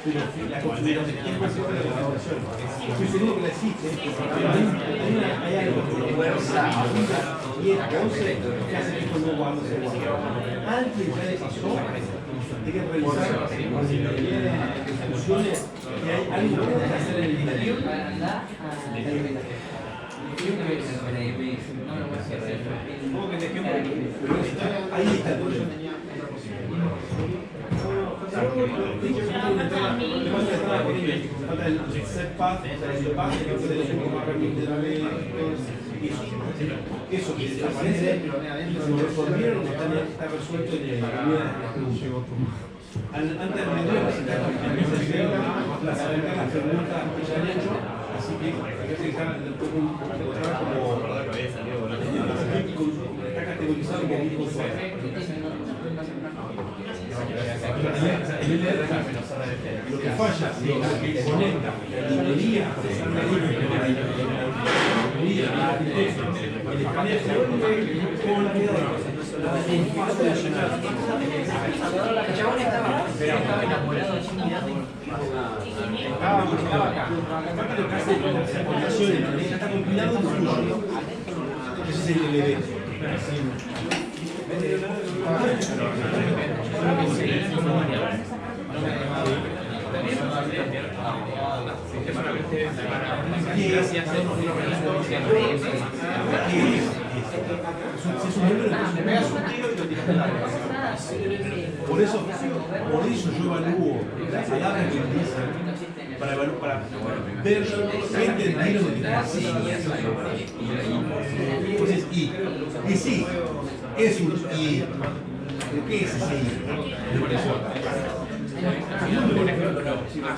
pero la configuración es más simple de la elaboración. Estoy seguro que la existe, hay algo que lo puede usar y es 11 que hace que esto no guarde se guarda. Alguien ya decidió hay que revisar funciones y hay algo que puede hacer en el interior. Ahí está el problema. Falta el setpath, el path, que es el más eso que desaparece, lo resolvieron, está resuelto en el antes de las preguntas que ya han hecho, así que hay que dejar está categorizado como un usuario. Lo que falla, lo que conecta la librería, El chabón estaba enamorado de Jimmy Dating. Estaba acá. Aparte lo que hace la combinación está compilado en suyo. Ese es el evento. Por eso yo evalúo las palabras que utilizan para ver gente de ahí lo que entonces y sí, es un I. ¿Qué es ese I? Por ejemplo,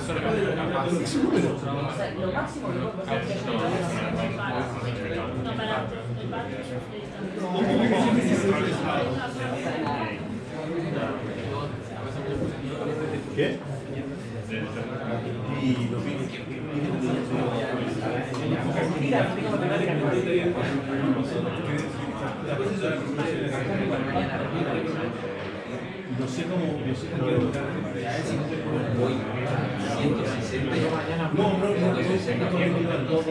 solamente capaz. Lo máximo que puedo hacer es no para ¿qué? Y lo no sé cómo voy 160 no no